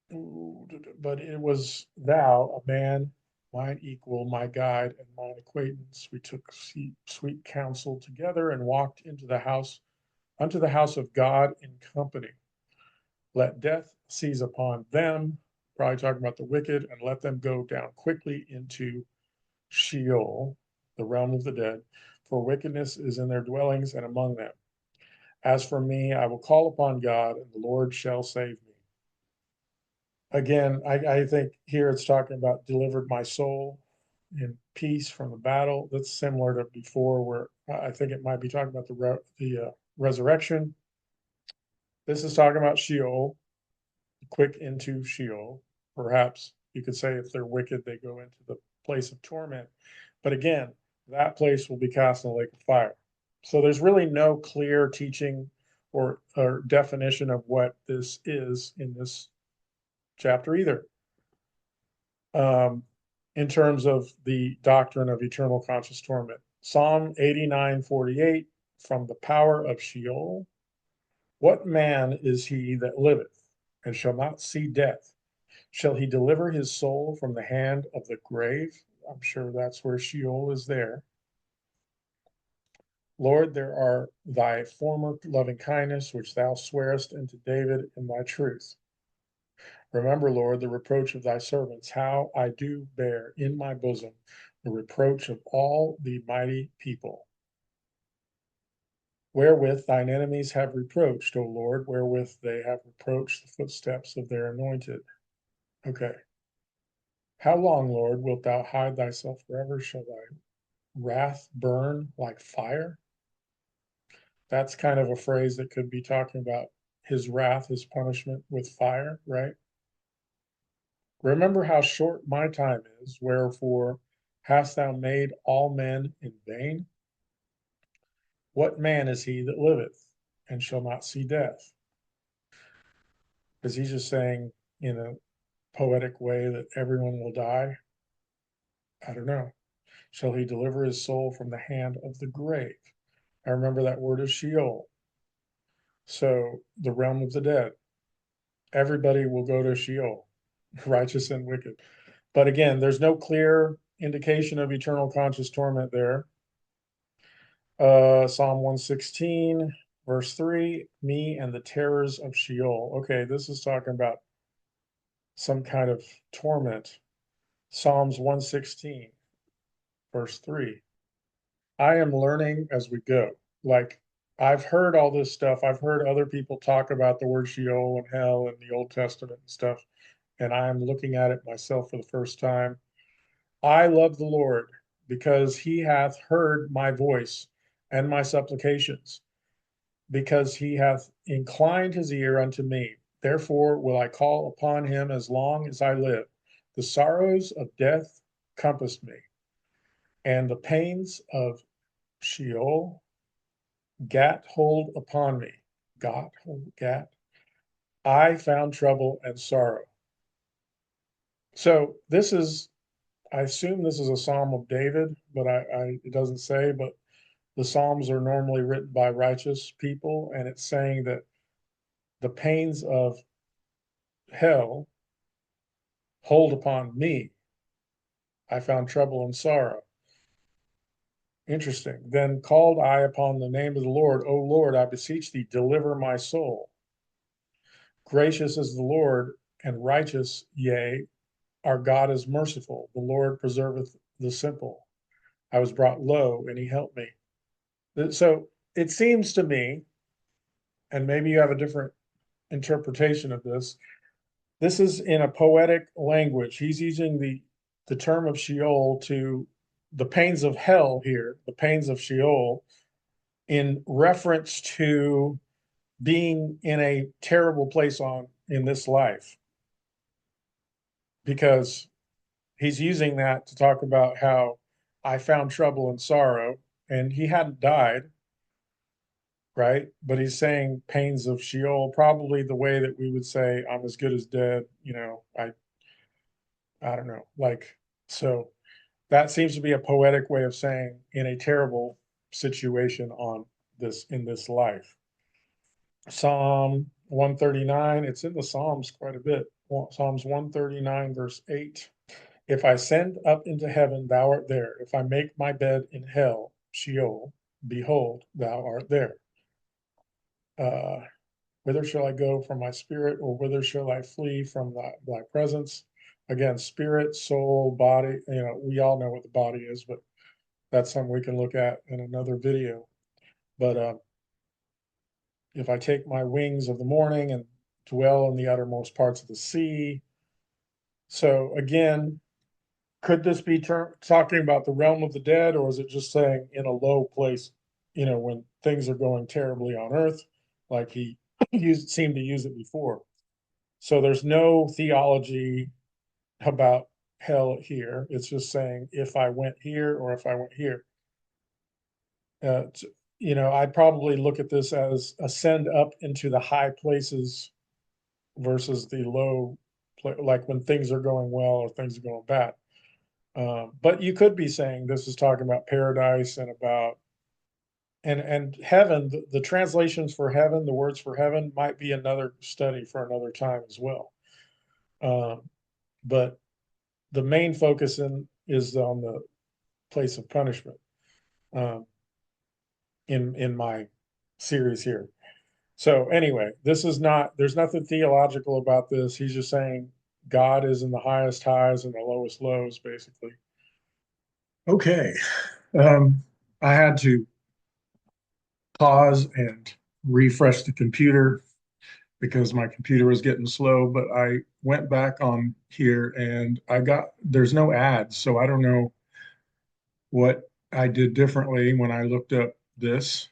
[SPEAKER 1] but it was thou, a man, mine equal, my guide, and mine acquaintance. We took sweet counsel together and walked into the house, unto the house of God in company. Let death seize upon them, probably talking about the wicked, and let them go down quickly into Sheol, the realm of the dead, for wickedness is in their dwellings and among them. As for me, I will call upon God, and the Lord shall save me. Again, I think here it's talking about delivered my soul in peace from the battle. That's similar to before, where I think it might be talking about the resurrection. This is talking about Sheol, quick into Sheol. Perhaps you could say if they're wicked, they go into the place of torment. But again, that place will be cast in a lake of fire. So there's really no clear teaching or definition of what this is in this chapter either, um, in terms of the doctrine of eternal conscious torment. Psalm 89:48, from the power of Sheol, what man is he that liveth and shall not see death? Shall he deliver his soul from the hand of the grave? I'm sure that's where Sheol is there. Lord, there are thy former loving kindness, which thou swearest unto David in thy truth. Remember, Lord, the reproach of thy servants, how I do bear in my bosom the reproach of all the mighty people. Wherewith thine enemies have reproached, O Lord, wherewith they have reproached the footsteps of their anointed. Okay. How long, Lord, wilt thou hide thyself forever? Shall thy wrath burn like fire? That's kind of a phrase that could be talking about his wrath, his punishment with fire, right? Remember how short my time is, wherefore hast thou made all men in vain? What man is he that liveth and shall not see death? Is he just saying in a poetic way that everyone will die? I don't know. Shall he deliver his soul from the hand of the grave? I remember that word is Sheol. So the realm of the dead. Everybody will go to Sheol, righteous and wicked. But again, there's no clear indication of eternal conscious torment there. Psalm 116, verse 3, me and the terrors of Sheol. Okay, this is talking about some kind of torment. Psalms 116, verse 3. I am learning as we go. Like, I've heard all this stuff. I've heard other people talk about the word Sheol and hell in the Old Testament and stuff, and I'm looking at it myself for the first time. I love the Lord because he hath heard my voice and my supplications, because he hath inclined his ear unto me. Therefore will I call upon him as long as I live. The sorrows of death compassed me, and the pains of Sheol gat hold upon me. Gat. I found trouble and sorrow. So this is, I assume this is a Psalm of David, but it doesn't say, but the Psalms are normally written by righteous people, and it's saying that the pains of hell hold upon me. I found trouble and sorrow. Interesting. Then called I upon the name of the Lord. O Lord, I beseech thee, deliver my soul. Gracious is the Lord and righteous, yea, our God is merciful. The Lord preserveth the simple. I was brought low and he helped me. So it seems to me, and maybe you have a different interpretation of this, this is in a poetic language. He's using the term of Sheol to the pains of hell here, the pains of Sheol, in reference to being in a terrible place on in this life, because he's using that to talk about how I found trouble and sorrow, and he hadn't died, right? But he's saying pains of Sheol, probably the way that we would say I'm as good as dead. I don't know, like, so that seems to be a poetic way of saying in a terrible situation on this in this life. Psalm 139, it's in the Psalms quite a bit. Psalms 139, verse 8. If I ascend up into heaven, thou art there. If I make my bed in hell, Sheol, behold, thou art there. Uh, whither shall I go from my spirit, or whither shall I flee from thy presence? Again, spirit, soul, body, we all know what the body is, but that's something we can look at in another video. But if I take my wings of the morning and dwell in the uttermost parts of the sea. So again, could this be talking about the realm of the dead, or is it just saying in a low place, when things are going terribly on earth, like he seemed to use it before? So there's no theology about hell here. It's just saying if I went here or if I went here. Uh, I'd probably look at this as ascend up into the high places versus the low, like when things are going well or things are going bad. But you could be saying this is talking about paradise and about and heaven. The translations for heaven, the words for heaven, might be another study for another time as well. But the main focus is on the place of punishment um, in my series here. So anyway, this is not. There's nothing theological about this. He's just saying God is in the highest highs and the lowest lows, basically. Okay. I had to pause and refresh the computer because my computer was getting slow, but I went back on here and there's no ads, so I don't know what I did differently when I looked up this,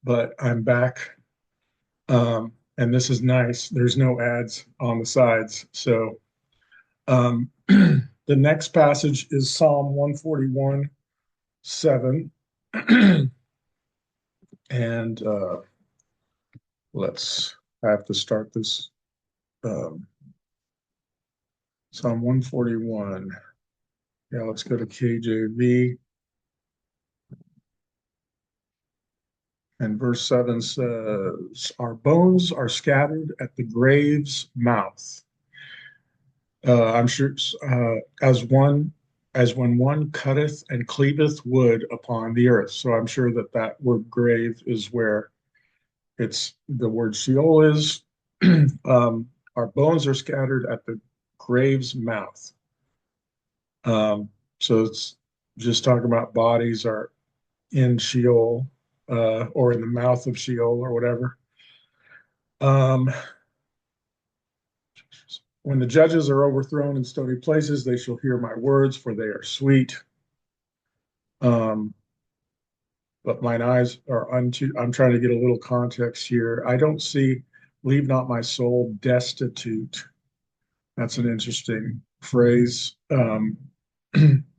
[SPEAKER 1] but I'm back. And this is nice. There's no ads on the sides. So the next passage is Psalm 141, 7. And I have to start this. Um, Psalm 141. Yeah, let's go to KJV. And verse 7 says, our bones are scattered at the grave's mouth. I'm sure as when one cutteth and cleaveth wood upon the earth. So I'm sure that word grave is where it's the word Sheol is. Our bones are scattered at the grave's mouth. So it's just talking about bodies are in Sheol or in the mouth of Sheol or whatever. Um, when the judges are overthrown in stony places, they shall hear my words, for they are sweet. Um, but mine eyes are unto, I'm trying to get a little context here. I don't see, leave not my soul destitute. That's an interesting phrase to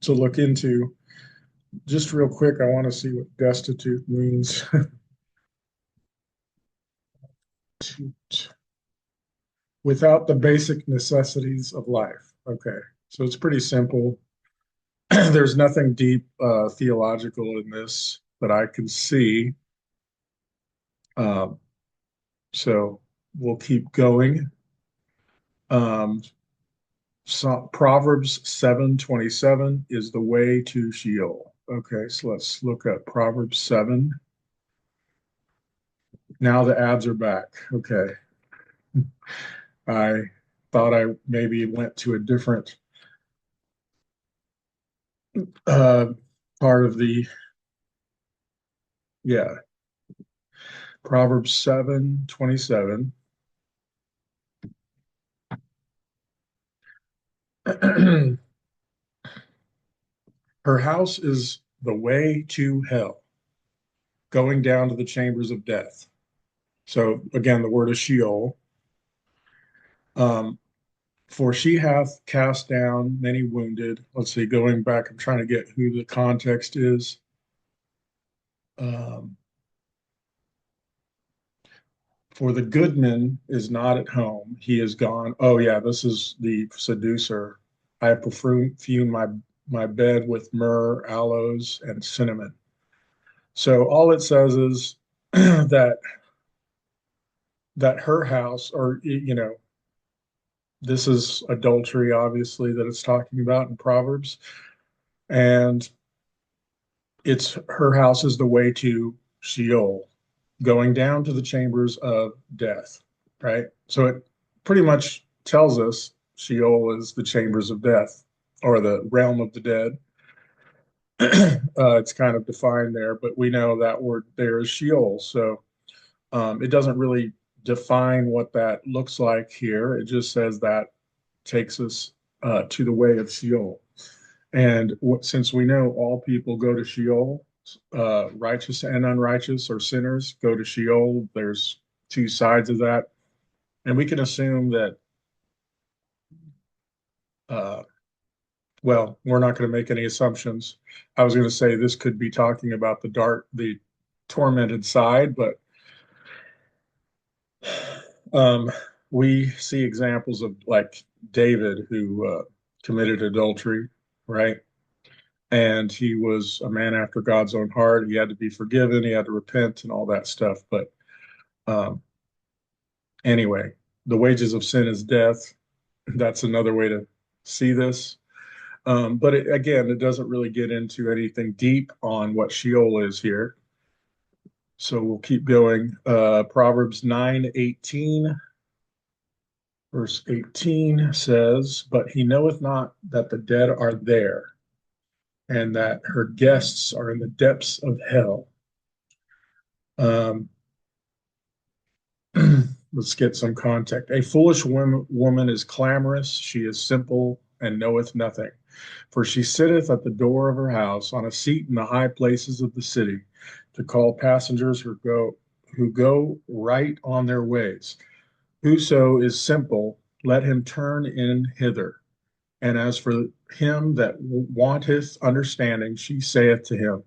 [SPEAKER 1] look into. Just real quick, I want to see what destitute means. Without the basic necessities of life. Okay, so it's pretty simple. There's nothing deep theological in this that I can see. Um, so we'll keep going. Um, so Proverbs 7:27 is the way to Sheol. Okay, so let's look at Proverbs 7. Now the ads are back. Okay. I thought I maybe went to a different uh, part of yeah, Proverbs 7:27. Her house is the way to hell, going down to the chambers of death. So again, the word is Sheol. Um, for she hath cast down many wounded. Let's see, going back, I'm trying to get who the context is. Um, for the goodman is not at home, he is gone. Oh yeah, this is the seducer. I have perfumed my bed with myrrh, aloes, and cinnamon. So all it says is that her house, or this is adultery, obviously, that it's talking about in Proverbs, and it's her house is the way to Sheol, going down to the chambers of death, right? So it pretty much tells us Sheol is the chambers of death or the realm of the dead. It's kind of defined there, but we know that word there is Sheol. So It doesn't really define what that looks like here. It just says that takes us to the way of Sheol. And since we know all people go to Sheol, righteous and unrighteous or sinners go to Sheol, there's two sides of that. And we can assume that, uh, well, we're not going to make any assumptions. I was going to say this could be talking about the tormented side, but um, we see examples of like David who committed adultery, right? And he was a man after God's own heart. He had to be forgiven, he had to repent, and all that stuff. But um, anyway, the wages of sin is death. That's another way to see this. But again, it doesn't really get into anything deep on what Sheol is here. So we'll keep going. Proverbs 9:18, verse 18 says, "But he knoweth not that the dead are there, and that her guests are in the depths of hell." Um, let's get some context. A foolish woman is clamorous, she is simple and knoweth nothing. For she sitteth at the door of her house on a seat in the high places of the city to call passengers who go right on their ways. Whoso is simple, let him turn in hither. And as for him that wanteth understanding, she saith to him,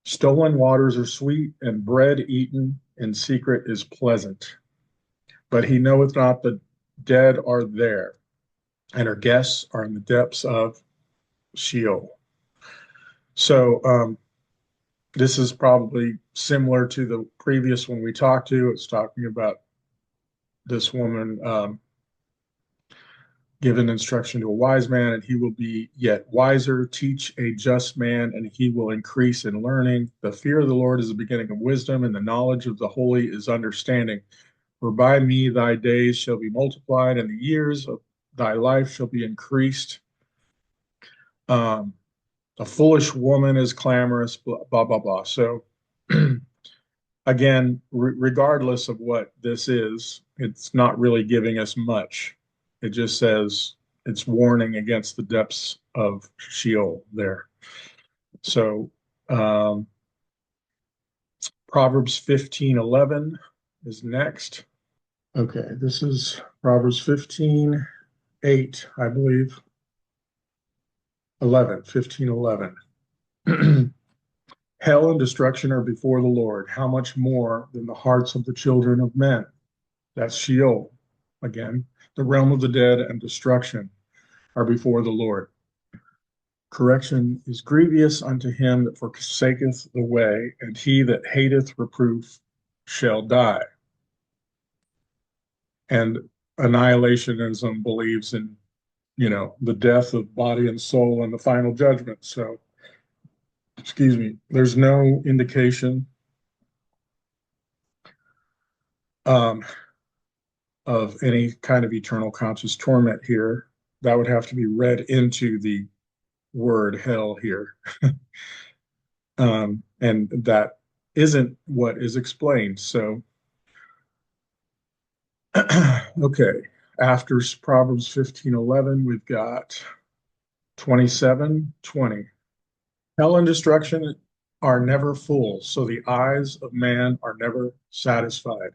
[SPEAKER 1] stolen waters are sweet, and bread eaten in secret is pleasant. But he knoweth not the dead are there, and her guests are in the depths of Sheol. So this is probably similar to the previous one we talked to. It's talking about this woman given instruction to a wise man, and he will be yet wiser. Teach a just man, and he will increase in learning. The fear of the Lord is the beginning of wisdom, and the knowledge of the holy is understanding. For by me thy days shall be multiplied, and the years of thy life shall be increased. Um, a foolish woman is clamorous, blah, blah, blah, blah. So, again, regardless of what this is, it's not really giving us much. It just says it's warning against the depths of Sheol there. So, um, Proverbs 15:11 is next. Okay, this is Proverbs 15:8, I believe. 15:11. Hell and destruction are before the Lord. How much more than the hearts of the children of men? That's Sheol. Again, the realm of the dead and destruction are before the Lord. Correction is grievous unto him that forsaketh the way, and he that hateth reproof shall die. And annihilationism believes in, the death of body and soul and the final judgment. So, excuse me, there's no indication um, of any kind of eternal conscious torment here. That would have to be read into the word hell here. And that isn't what is explained. So, okay, after Proverbs 15:11, we've got 27:20. Hell and destruction are never full, so the eyes of man are never satisfied.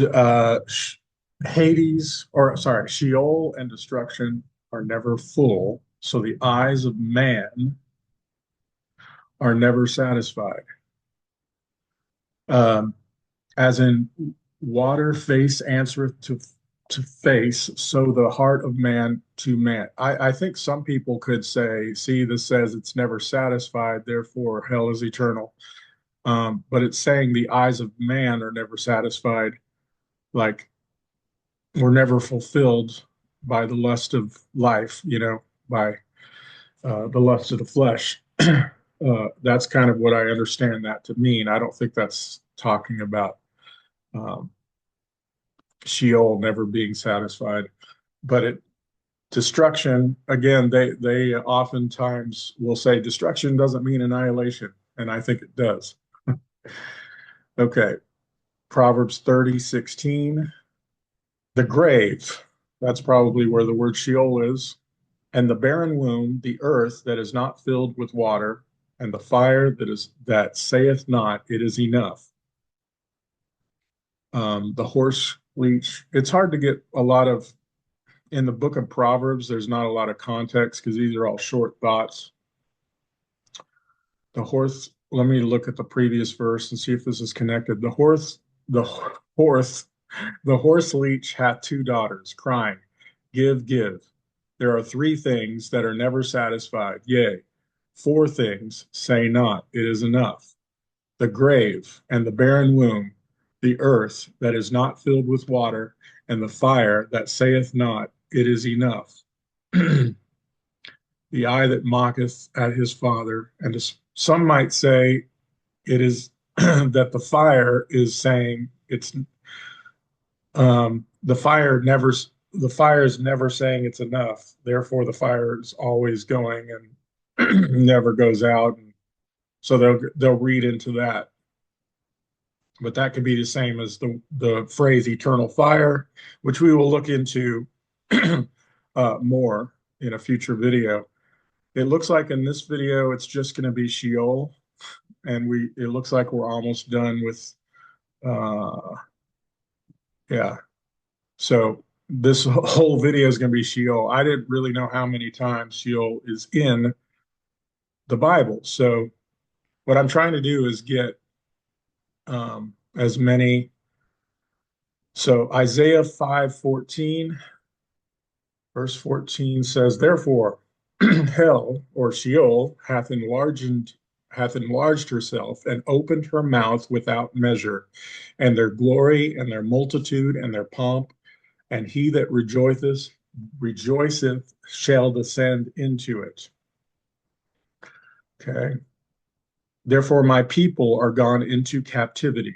[SPEAKER 1] Uh, Hades, or sorry, Sheol and destruction are never full, so the eyes of man are never satisfied. Um, as in water face answereth to face, so the heart of man to man. I think some people could say, see, this says it's never satisfied, therefore hell is eternal. But it's saying the eyes of man are never satisfied, like we're never fulfilled by the lust of life, by the lust of the flesh. That's kind of what I understand that to mean. I don't think that's talking about um, Sheol never being satisfied, but destruction again. They oftentimes will say destruction doesn't mean annihilation, and I think it does. Okay. Proverbs 30:16. The grave, that's probably where the word Sheol is, and the barren womb, the earth that is not filled with water, and the fire that saith not, it is enough. The horse leech. It's hard to get a lot of in the book of Proverbs. There's not a lot of context because these are all short thoughts. The horse. Let me look at the previous verse and see if this is connected. The horse, the horse leech hath two daughters, crying, "Give, give." There are three things that are never satisfied. Yea, four things say not, it is enough. The grave and the barren womb, the earth that is not filled with water, and the fire that saith not, it is enough. The eye that mocketh at his father, and some might say it is that the the fire is never saying it's enough. Therefore, the fire is always going and never goes out. And so they'll read into that. But that could be the same as the phrase eternal fire, which we will look into more in a future video. It looks like in this video it's just going to be Sheol, and it looks like we're almost done with uh, yeah. So this whole video is going to be Sheol. I didn't really know how many times Sheol is in the Bible. So what I'm trying to do is get as many. So Isaiah 5:14, verse 14 says, "Therefore, hell or Sheol hath enlarged herself and opened her mouth without measure, and their glory and their multitude and their pomp, and he that rejoiceth shall descend into it." Okay. Therefore, my people are gone into captivity.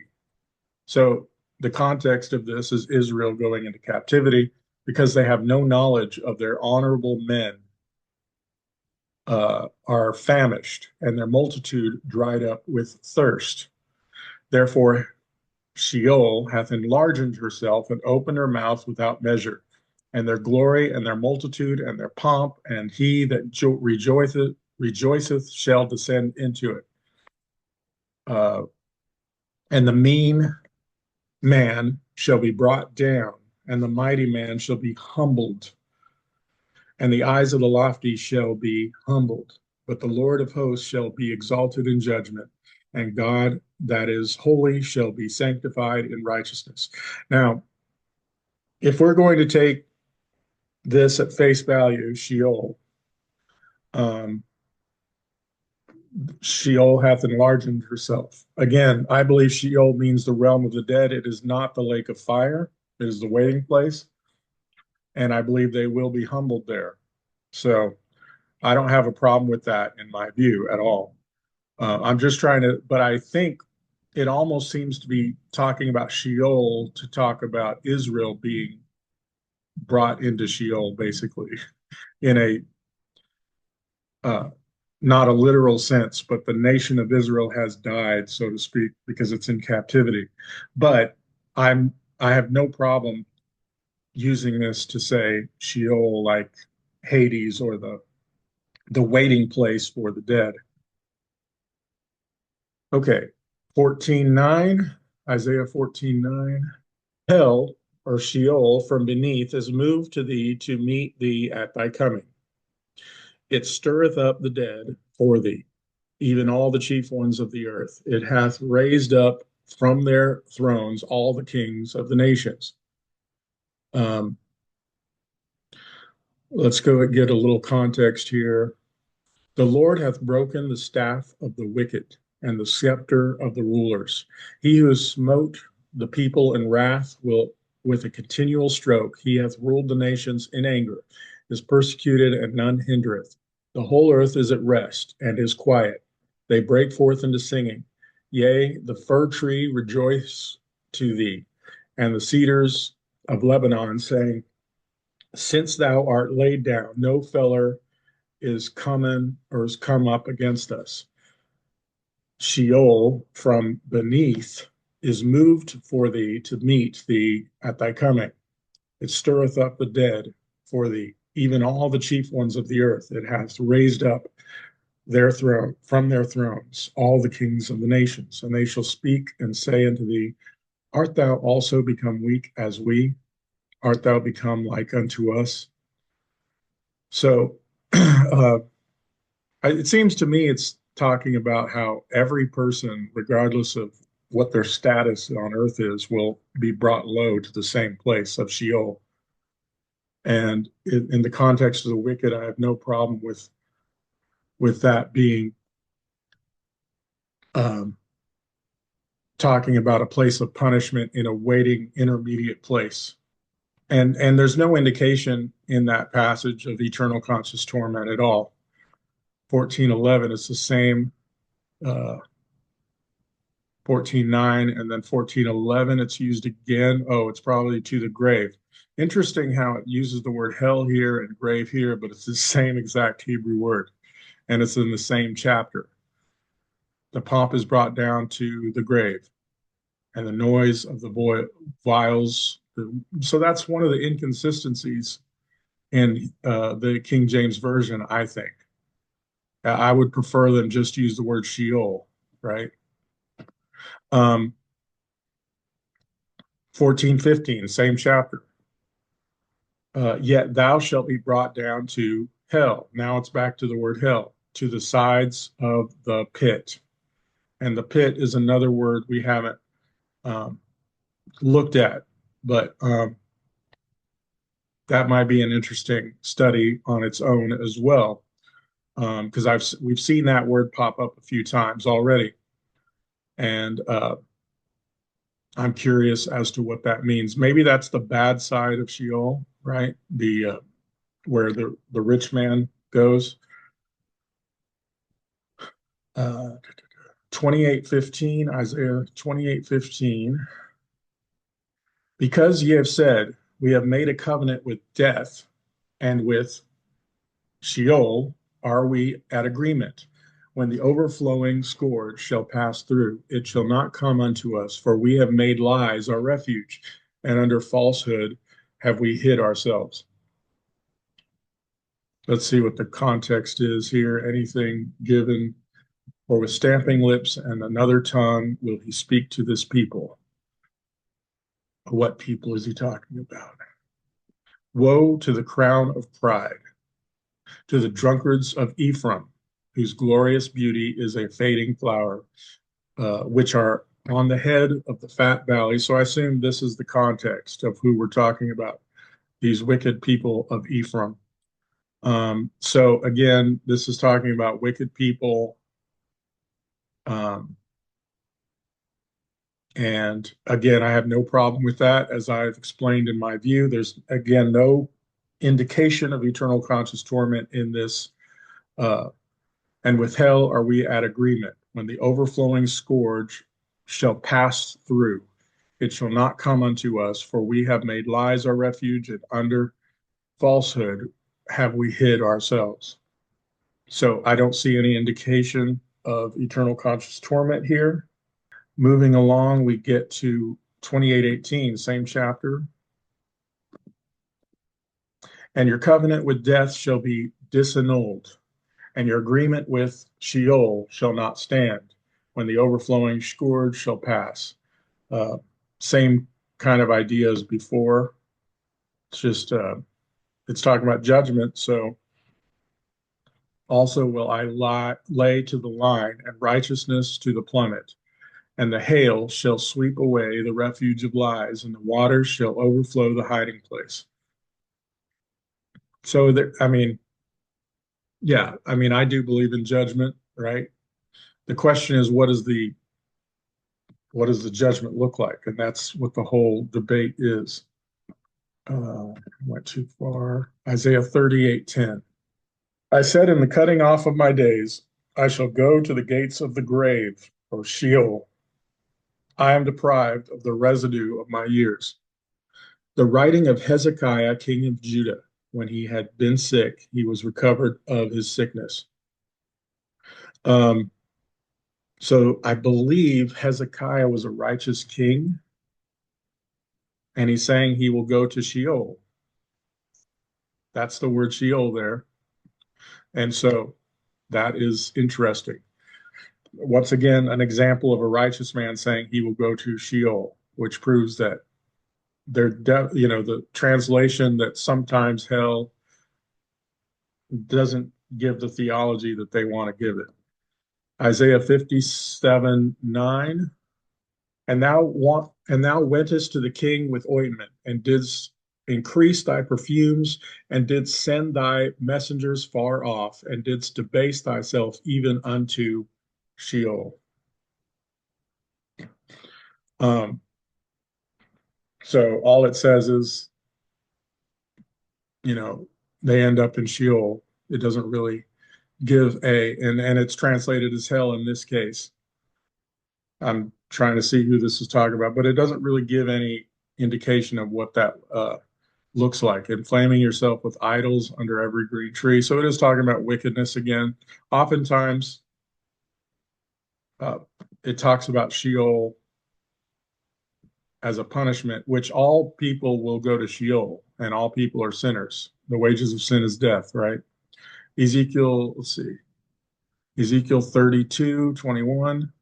[SPEAKER 1] So the context of this is Israel going into captivity because they have no knowledge of their honorable men are famished, and their multitude dried up with thirst. Therefore, Sheol hath enlarged herself and opened her mouth without measure, and their glory and their multitude and their pomp, and he that rejoiceth shall descend into it. And the mean man shall be brought down, and the mighty man shall be humbled, and the eyes of the lofty shall be humbled. But the Lord of hosts shall be exalted in judgment, and God that is holy shall be sanctified in righteousness. Now, if we're going to take this at face value, Sheol, um, Sheol hath enlarged herself. Again, I believe Sheol means the realm of the dead. It is not the lake of fire, it is the waiting place. And I believe they will be humbled there. So I don't have a problem with that in my view at all. I'm just trying to, but I think it almost seems to be talking about Sheol to talk about Israel being brought into Sheol, basically, in a uh, not a literal sense, but the nation of Israel has died, so to speak, because it's in captivity. But I have no problem using this to say Sheol like Hades or the waiting place for the dead. Okay, 14:9, Isaiah 14:9. Hell or Sheol from beneath is moved to thee to meet thee at thy coming. It stirreth up the dead for thee, even all the chief ones of the earth. It hath raised up from their thrones all the kings of the nations. Um, let's go and get a little context here. The Lord hath broken the staff of the wicked and the scepter of the rulers. He who smote the people in wrath will with a continual stroke. He hath ruled the nations in anger, is persecuted, and none hindereth. The whole earth is at rest and is quiet. They break forth into singing. Yea, the fir tree rejoice to thee, and the cedars of Lebanon, saying, since thou art laid down, no feller is coming or has come up against us. Sheol from beneath. is moved for thee to meet thee at thy coming. It stirreth up the dead for thee, even all the chief ones of the earth. It hath raised up their throne from their thrones, all the kings of the nations, and they shall speak and say unto thee, Art thou also become weak as we? Art thou become like unto us? So it seems to me it's talking about how every person, regardless of what their status on earth is, will be brought low to the same place of Sheol. And in the context of the wicked, I have no problem with that being um, talking about a place of punishment in a waiting intermediate place. And there's no indication in that passage of eternal conscious torment at all. 14:11, it's the same. 14:9, and then 14:11, it's used again. Oh, it's probably to the grave. Interesting how it uses the word hell here and grave here, but it's the same exact Hebrew word, and it's in the same chapter. The pomp is brought down to the grave, and the noise of the vials. So that's one of the inconsistencies in the King James Version, I think. I would prefer them just use the word Sheol, right? 14:15, same chapter. Yet thou shalt be brought down to hell. Now it's back to the word hell, to the sides of the pit. And the pit is another word we haven't um, looked at, but that might be an interesting study on its own as well, because we've seen that word pop up a few times already, and I'm curious as to what that means. Maybe that's the bad side of Sheol, right? The where the rich man goes. 28:15, Isaiah 28:15. Because ye have said, we have made a covenant with death, and with Sheol are we at agreement. When the overflowing scourge shall pass through, it shall not come unto us, for we have made lies our refuge, and under falsehood have we hid ourselves. Let's see what the context is here. Anything given, or with stamping lips and another tongue will he speak to this people. What people is he talking about? Woe to the crown of pride, to the drunkards of Ephraim, whose glorious beauty is a fading flower, which are on the head of the fat valley. So I assume this is the context of who we're talking about, these wicked people of Ephraim. So again, this is talking about wicked people. And again, I have no problem with that. As I've explained in my view, there's again no indication of eternal conscious torment in this. And with hell are we at agreement. When the overflowing scourge shall pass through, it shall not come unto us, for we have made lies our refuge, and under falsehood have we hid ourselves. So I don't see any indication of eternal conscious torment here. Moving along, we get to 28:18, same chapter. And your covenant with death shall be disannulled, and your agreement with Sheol shall not stand when the overflowing scourge shall pass. Uh, Same kind of idea as before. It's just, it's talking about judgment. So also will I lay to the line and righteousness to the plummet, and the hail shall sweep away the refuge of lies, and the waters shall overflow the hiding place. So there, I mean, yeah, I mean, I do believe in judgment, right? The question is, what does the judgment look like? And that's what the whole debate is. Went too far. Isaiah 38:10. I said, in the cutting off of my days, I shall go to the gates of the grave, or Sheol. I am deprived of the residue of my years. The writing of Hezekiah, king of Judah, when he had been sick, he was recovered of his sickness. Um, So I believe Hezekiah was a righteous king, and he's saying he will go to Sheol. That's the word Sheol there. And so that is interesting. Once again, an example of a righteous man saying he will go to Sheol, which proves that the translation that sometimes hell doesn't give the theology that they want to give it. Isaiah 57:9. And thou wentest to the king with ointment, and didst increase thy perfumes, and didst send thy messengers far off, and didst debase thyself even unto Sheol. Um, so all it says is, you know, they end up in Sheol. It doesn't really give and it's translated as hell in this case. I'm trying to see who this is talking about, but it doesn't really give any indication of what that looks like. Inflaming yourself with idols under every green tree. So it is talking about wickedness again. Oftentimes, uh, it talks about Sheol as a punishment, which all people will go to Sheol, and all people are sinners. The wages of sin is death, right? Ezekiel, let's see, Ezekiel 32:21.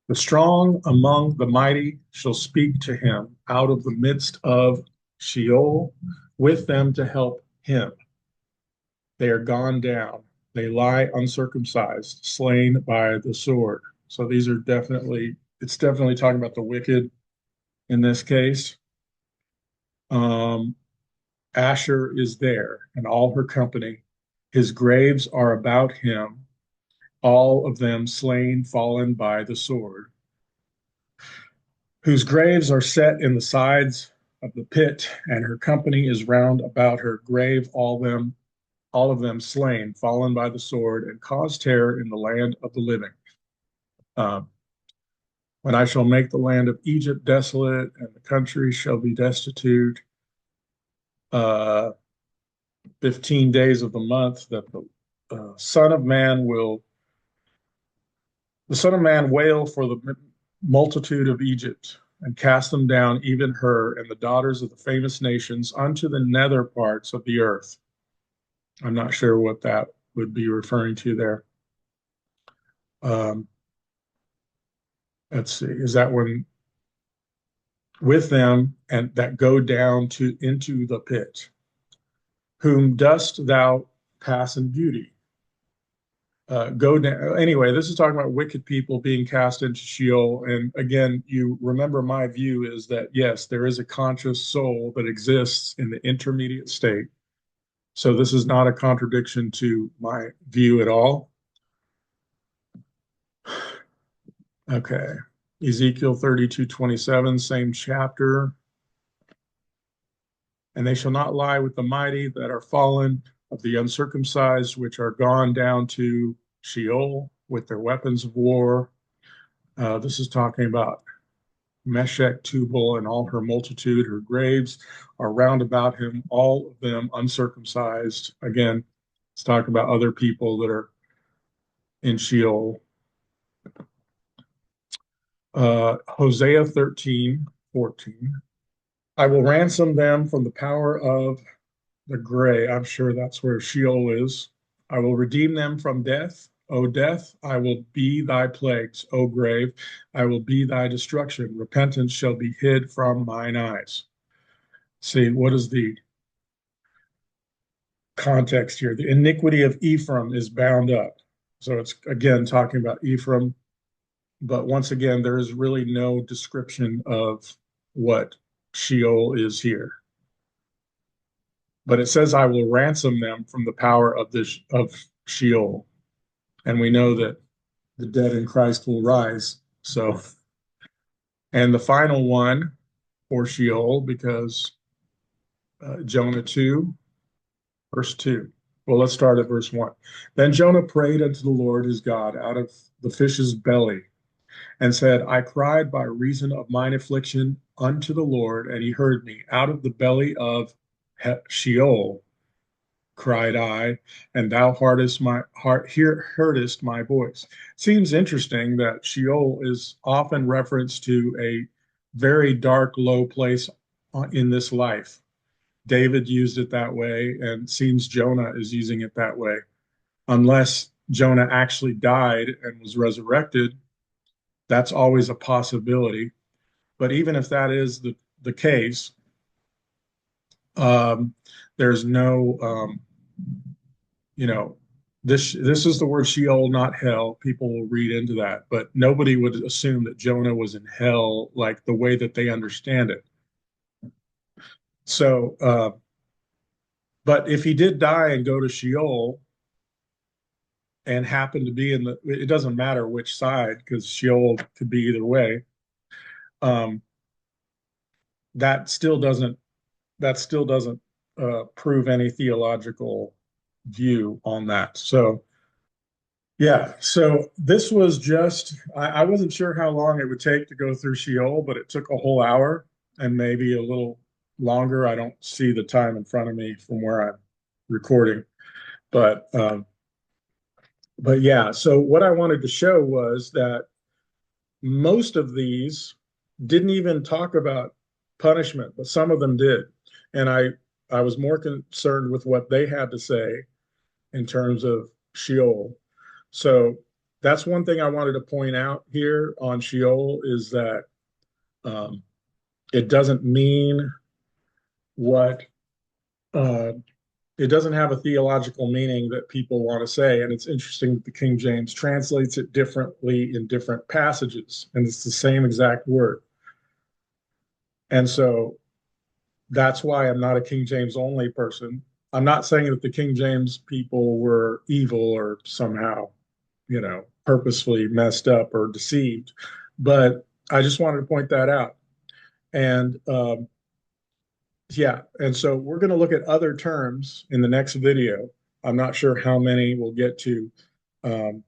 [SPEAKER 1] The strong among the mighty shall speak to him out of the midst of Sheol, with them to help him. They are gone down. They lie uncircumcised, slain by the sword. So these are it's definitely talking about the wicked in this case. Um, Asher is there and all her company. His graves are about him, all of them slain, fallen by the sword, whose graves are set in the sides of the pit, and her company is round about her grave, all of them slain, fallen by the sword, and caused terror in the land of the living. Um, when I shall make the land of Egypt desolate, and the country shall be destitute, 15 days of the month, that Son of Man will, the Son of Man wail for the multitude of Egypt, and cast them down, even her and the daughters of the famous nations, unto the nether parts of the earth. I'm not sure what that would be referring to there. Um, let's see, is that when with them and that go down to into the pit? Whom dost thou pass in beauty? Go down. Anyway, this is talking about wicked people being cast into Sheol. And again, you remember my view is that yes, there is a conscious soul that exists in the intermediate state. So this is not a contradiction to my view at all. Okay. Ezekiel 32:27, same chapter. And they shall not lie with the mighty that are fallen of the uncircumcised, which are gone down to Sheol with their weapons of war. This is talking about Meshech, Tubal, and all her multitude. Her graves are round about him, all of them uncircumcised. Again, it's talking about other people that are in Sheol. Hosea 13:14. I will ransom them from the power of the gray. I'm sure that's where Sheol is. I will redeem them from death. O death, I will be thy plagues. O grave, I will be thy destruction. Repentance shall be hid from mine eyes. See, what is the context here? The iniquity of Ephraim is bound up. So it's again talking about Ephraim, but once again, there is really no description of what Sheol is here. But it says, I will ransom them from the power of Sheol. And we know that the dead in Christ will rise. So, and the final one for Sheol, because Jonah 2, verse 2. Well, let's start at verse 1. Then Jonah prayed unto the Lord his God out of the fish's belly, and said, I cried by reason of mine affliction unto the Lord, and he heard me. Out of the belly of Sheol cried I, and thou heardest my voice. Seems interesting that Sheol is often referenced to a very dark, low place in this life. David used it that way, and seems Jonah is using it that way. Unless Jonah actually died and was resurrected, that's always a possibility. But even if that is the case, um, there's no, you know, this is the word Sheol, not hell. People will read into that, but nobody would assume that Jonah was in hell like the way that they understand it. So, but if he did die and go to Sheol and happen to be in the, it doesn't matter which side because Sheol could be either way. Um, that still doesn't that still doesn't prove any theological view on that. So yeah, so this was just I wasn't sure how long it would take to go through Sheol, but it took a whole hour and maybe a little longer. I don't see the time in front of me from where I'm recording, but but yeah. So what I wanted to show was that most of these didn't even talk about punishment, but some of them did. And I was more concerned with what they had to say in terms of Sheol. So that's one thing I wanted to point out here on Sheol is that um, it doesn't mean what uh, it doesn't have a theological meaning that people want to say. And it's interesting that the King James translates it differently in different passages, and it's the same exact word. And so that's why I'm not a King James only person. I'm not saying that the King James people were evil or somehow, purposefully messed up or deceived, but I just wanted to point that out. And yeah, and so we're going to look at other terms in the next video. I'm not sure how many we'll get to. Um,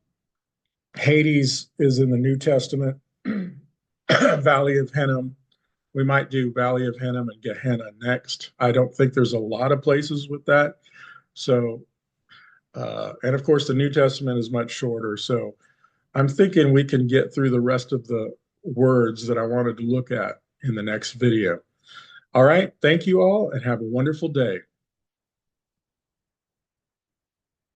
[SPEAKER 1] Hades is in the New Testament. Valley of Hinnom. We might do Valley of Hinnom and Gehenna next. I don't think there's a lot of places with that. So, and of course, the New Testament is much shorter. So I'm thinking we can get through the rest of the words that I wanted to look at in the next video. All right. Thank you all and have a wonderful day.